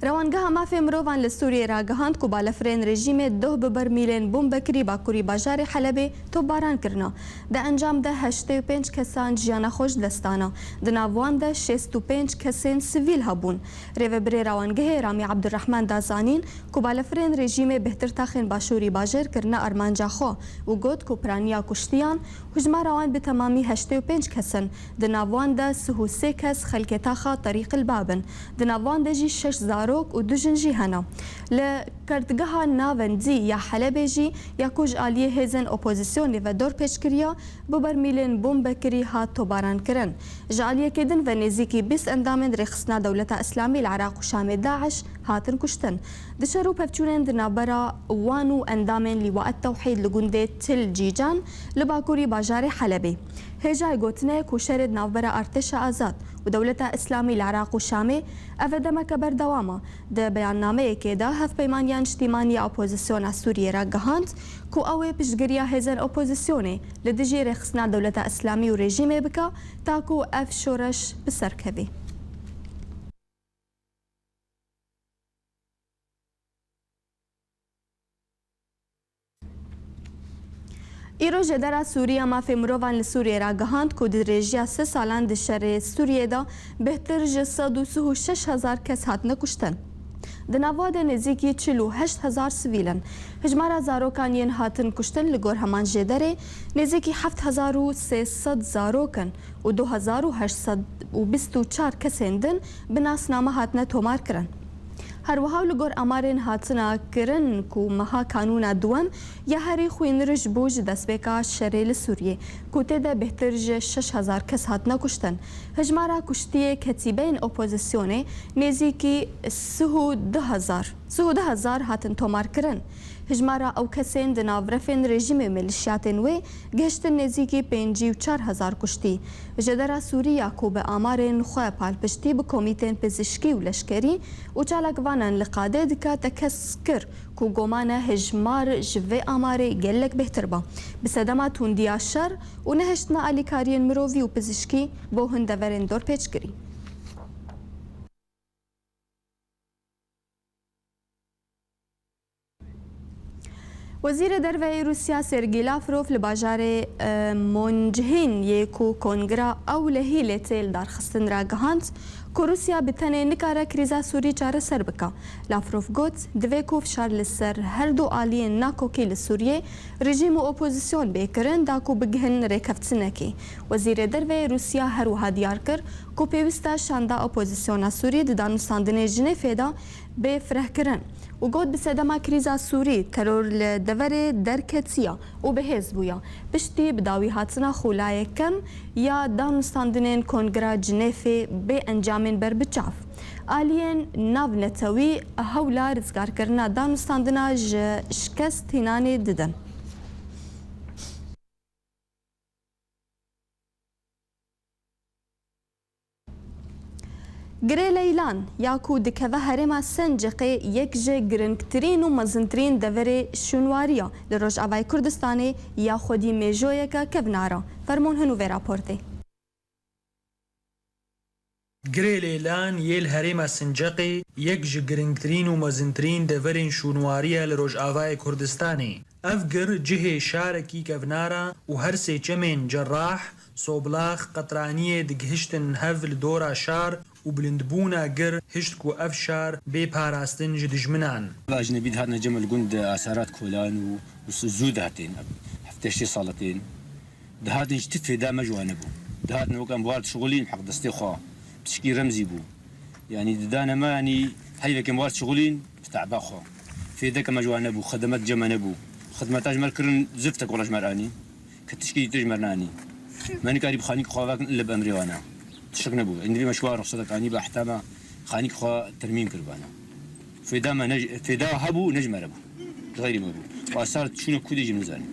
Rewangeha mafê mirovan li Sûriyê ragihand ku balafirên rejîmê doh bi bermîlên bombekirî bakurî bajarê Helebê topbaran kirina. Di encam de 85 kesan jiyana xwe ji destana. Di nav wan de 65 kesên sivîl hebûn. Rêveberê rawangehê Ramî Abdurrahman da zanîn ku balafirên rejîmê bêhtir taxên başûrî bajêr kirine armanca xwe û got ku piraniya kuştiyan hujmara wan bi temamî 85 kesin. Di nav wan de 33 kes xelkê taxa Terîqil Babin. Di nav wan de jî 6 zarok û 2 jin jî hene. Li kartgeha navendî ya Helebê jî ya ku ji aliyê hêzên opozisyonê ve dorpêçkiriya bi bermîlên bombekirî hat tobaran kirin. Ji aliyekê din ve nêzîkî 20 endamên rêxistina Dewleta İslamî li Iraq û Şamê Daeş hatin kuştin. Di şer û pevçûnên di navbera wan û endamên Lîwaet Tewhîd li gundê Til Cîcan li bakurî bajarê Helebê. Hêjayê gotinê ku şerê di navbera Artêşa Azad û Dewleta İslamî li Iraq û Şamê ev e demeke berdewama di beyannameyekê de hevpeymaniya niştîmaniya opozisyona Sûriyê ra gihand ku ew ê piştgiriya hêzên opozisyonê li dijî rêxistina Dewleta İslamî û rejîmê bike ta ku ev şoreş bi ser keve. îro jêdera Sûriya mafê mirovan li Sûriyê ra gihand ku di rêjiya 3 salan di şerê Sûriyê de bêhtir ji 136,000 kes hatine kuştin. Di navadê nêzîkî 48,000 sivîlin. Hijmara zarokan yên hatin kuştin li gor heman jêderê nêzîkî 7,300 zarokin û 2,824 kesên din bi nasname hatine tomar kirin. Her wiha li gor amarên hatina kirin ku meha kanûna duwem ya herî xwînir ji bo ji destpêka şerê li Sûriyê ku tê de bêhtir ji 6,000 kes hatine kuştin. Hijmara kuştiyê ketîbeyên opozisyonê nêzîkî 2,000 hatin tomar kirin. Hijmara ew kesên di navrefên rejîmê milîşyatên wê gihiştin nêzîkî 54,000 kuştî. Jêdera Sûriya ku bi amarên xwe palpiştî bi komîtên pizîşkî û leşkerî û çalakvanan li qadê dike te kes kir ku gomane hijmar ji vê amarê gelek bêhtir be. Bi sedema tundiya şer û nehiştina alîkariyên mirovî û pizîşkî bo hundeverên dorpêçkirî. Wezîrê derveyê Rûsya Sergî Lavrov li bajarê Monjhin yê ku Kongra Ewlehî lê tê li darxistin ra gihand که روسیا بتنه نکاره کریزا سوری چاره سر بکا. لافروف گوت دوی کو فشار لسر هر دو آلیین ناکوکی لسوریه رژیم و اپوزیسیون بیکرن دا کو بگهن ریکفتنکی. وزیر دروی روسیا هر وها دیار کر کو پیوستا شاندا اپوزیسیونا سوری دانوستاندن ژنیف دا به فرح کرن. و گوت بسدما کریزا سوری ترور لدور درکتیا و به حزبویا پشتی بداوی هاتنا خولای کم یا دانوستاندنین کنگرا جنیف به انجامین بر بچاف. آلین ناو نتوی هولا رزگار کرنا دانوستاندنا شکست هینانی ددن. گره لیلان یا کو دکوه هرما سنجقه یک جه گرنگترین و مزنترین دوره شنواریا لروج آوای کردستانی یا خودی میجویه که کبنارا. فرمون هنو وی راپورتی. گره لیلان یل هرما سنجقه یک جه گرنگترین و مزنترین دوره شنواریا لروج آوای کردستانی. افگر جه شارکی کبنارا و هر سه چمین جراح صوبلاخ قطرانیه دگهشتن هفل دورا شار و بلندبونا گر هشت کو افشار بی پاراستن جدجمنان. اجنبی هاتنا جمل گند اثارات کولان و زود هاتین هفتشی سالتين دهات نجتفي دا مجوانه بو دهات نوكان بوارد شغلين حق دستي خوا بتشكي رمزي بو يعني دانا ما يعني هاي كان بوارد شغلين بتاع باخوا في ذاك مجوانه بو خدمات جمانه بو خدمات اجمل كرن زفتك ولا جمراني كتشكي تجمرناني ماني كاري بخانيك خواك الا بامري وانا تشكنا بو عندي مشوار رخصتك اني باحتما خانيك خوا ترميم كربانا في دا ما في دا هبو نجمر ابو غير ما بو واثار شنو كودي جمزاني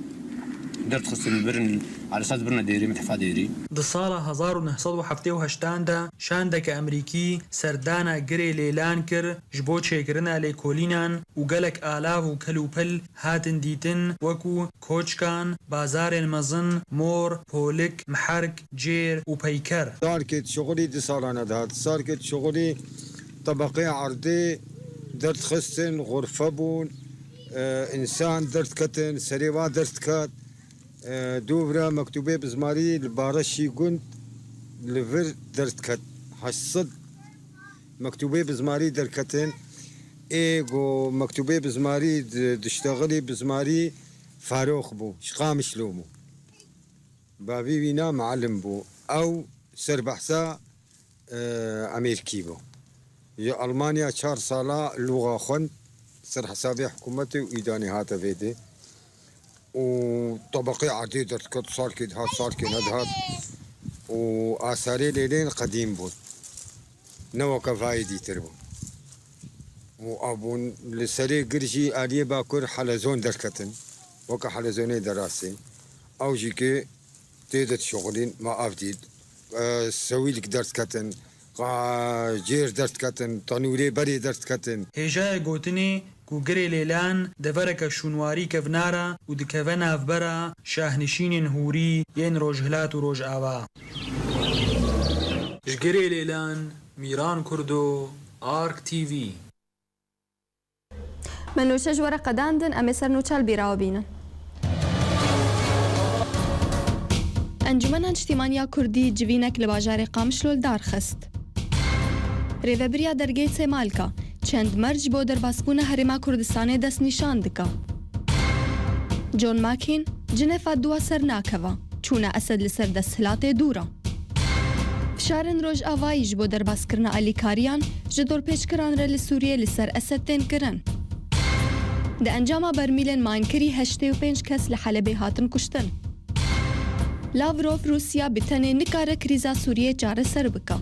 درت خصني برن على اساس برنا ديري متحفه ديري د ساله 1978 دا شاندك امريكي سردانا جري ليلان كر جبو تشيكرنا ليكولينان وقالك آلاف وكلوبل هاتن ديتن وكو كوچكان بازار المزن مور بولك محرك جير وبيكر صاركت شغلي دي سالانه دهات صاركت شغلي طبقي عرضي درت خصن غرفه بون انسان درت كتن سريوا درت كات دوبرا مكتوبه بزماري البارشي قنت لفر درت كت حصد مكتوبه بزماري دركتن ايغو مكتوبه بزماري دشتغلي بزماري فاروق بو شقام شلومو بابي بينا معلم بو او سربحسا امريكي بو يا المانيا 4 سالا لغه خن سر حسابي حكومتي وإيداني هاتا فيدي وطبقي عديدة كت صار كد هات صار كد هات وآثاري ليلين قديم بود نوا كفايدي تربو وأبون لسري قرشي آلية باكر حلزون دركتن وكا حلزوني دراسي أو جيكي تيدت شغلين ما أفديد سوي لك درس كتن جير درت كتن تنوري بري درت كتن هجاي قوتني کو گری لیلان دورک شونواری کفنارا و دکوه نافبرا شاهنشین هوری ین روجهلات و روج آوا جگری لیلان میران کردو آرک تیوی من نوچه جواره قداندن امی سر نوچه البیراو بینن انجمن اجتماعی کردی جوینک لباجار قامشلول دارخست ریوبریا درگه سمالکا چند مرج بۆ دەرباسبوونە هەرێما کوردستانی دەست نیشان دکا. جۆن ماکین جنێفا دووە سەر ناکەوە چوونە ئەسەد لەسەر دەستهڵاتێ دوورە. فشارن ڕۆژ ئاواییش بۆ دەرباسکردنە ئالیکاریان ji دۆرپێچکرانرە لە سووریە لەسەر ئەسەد تێنکردن. دە ئەنجاما بەرمیلên ماینکری 85 کەس لە حەلەبێ هاتن کوشتن. لاڤرۆڤ رووسیا بتەنێ نکارە کریزا سووریە چارەسەر بکە.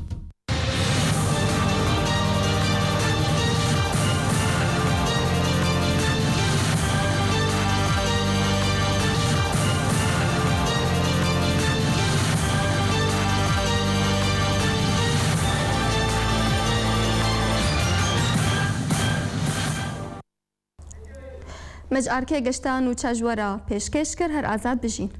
مجارکه گشتان و چجوره پیشکش کر هر آزاد بجین.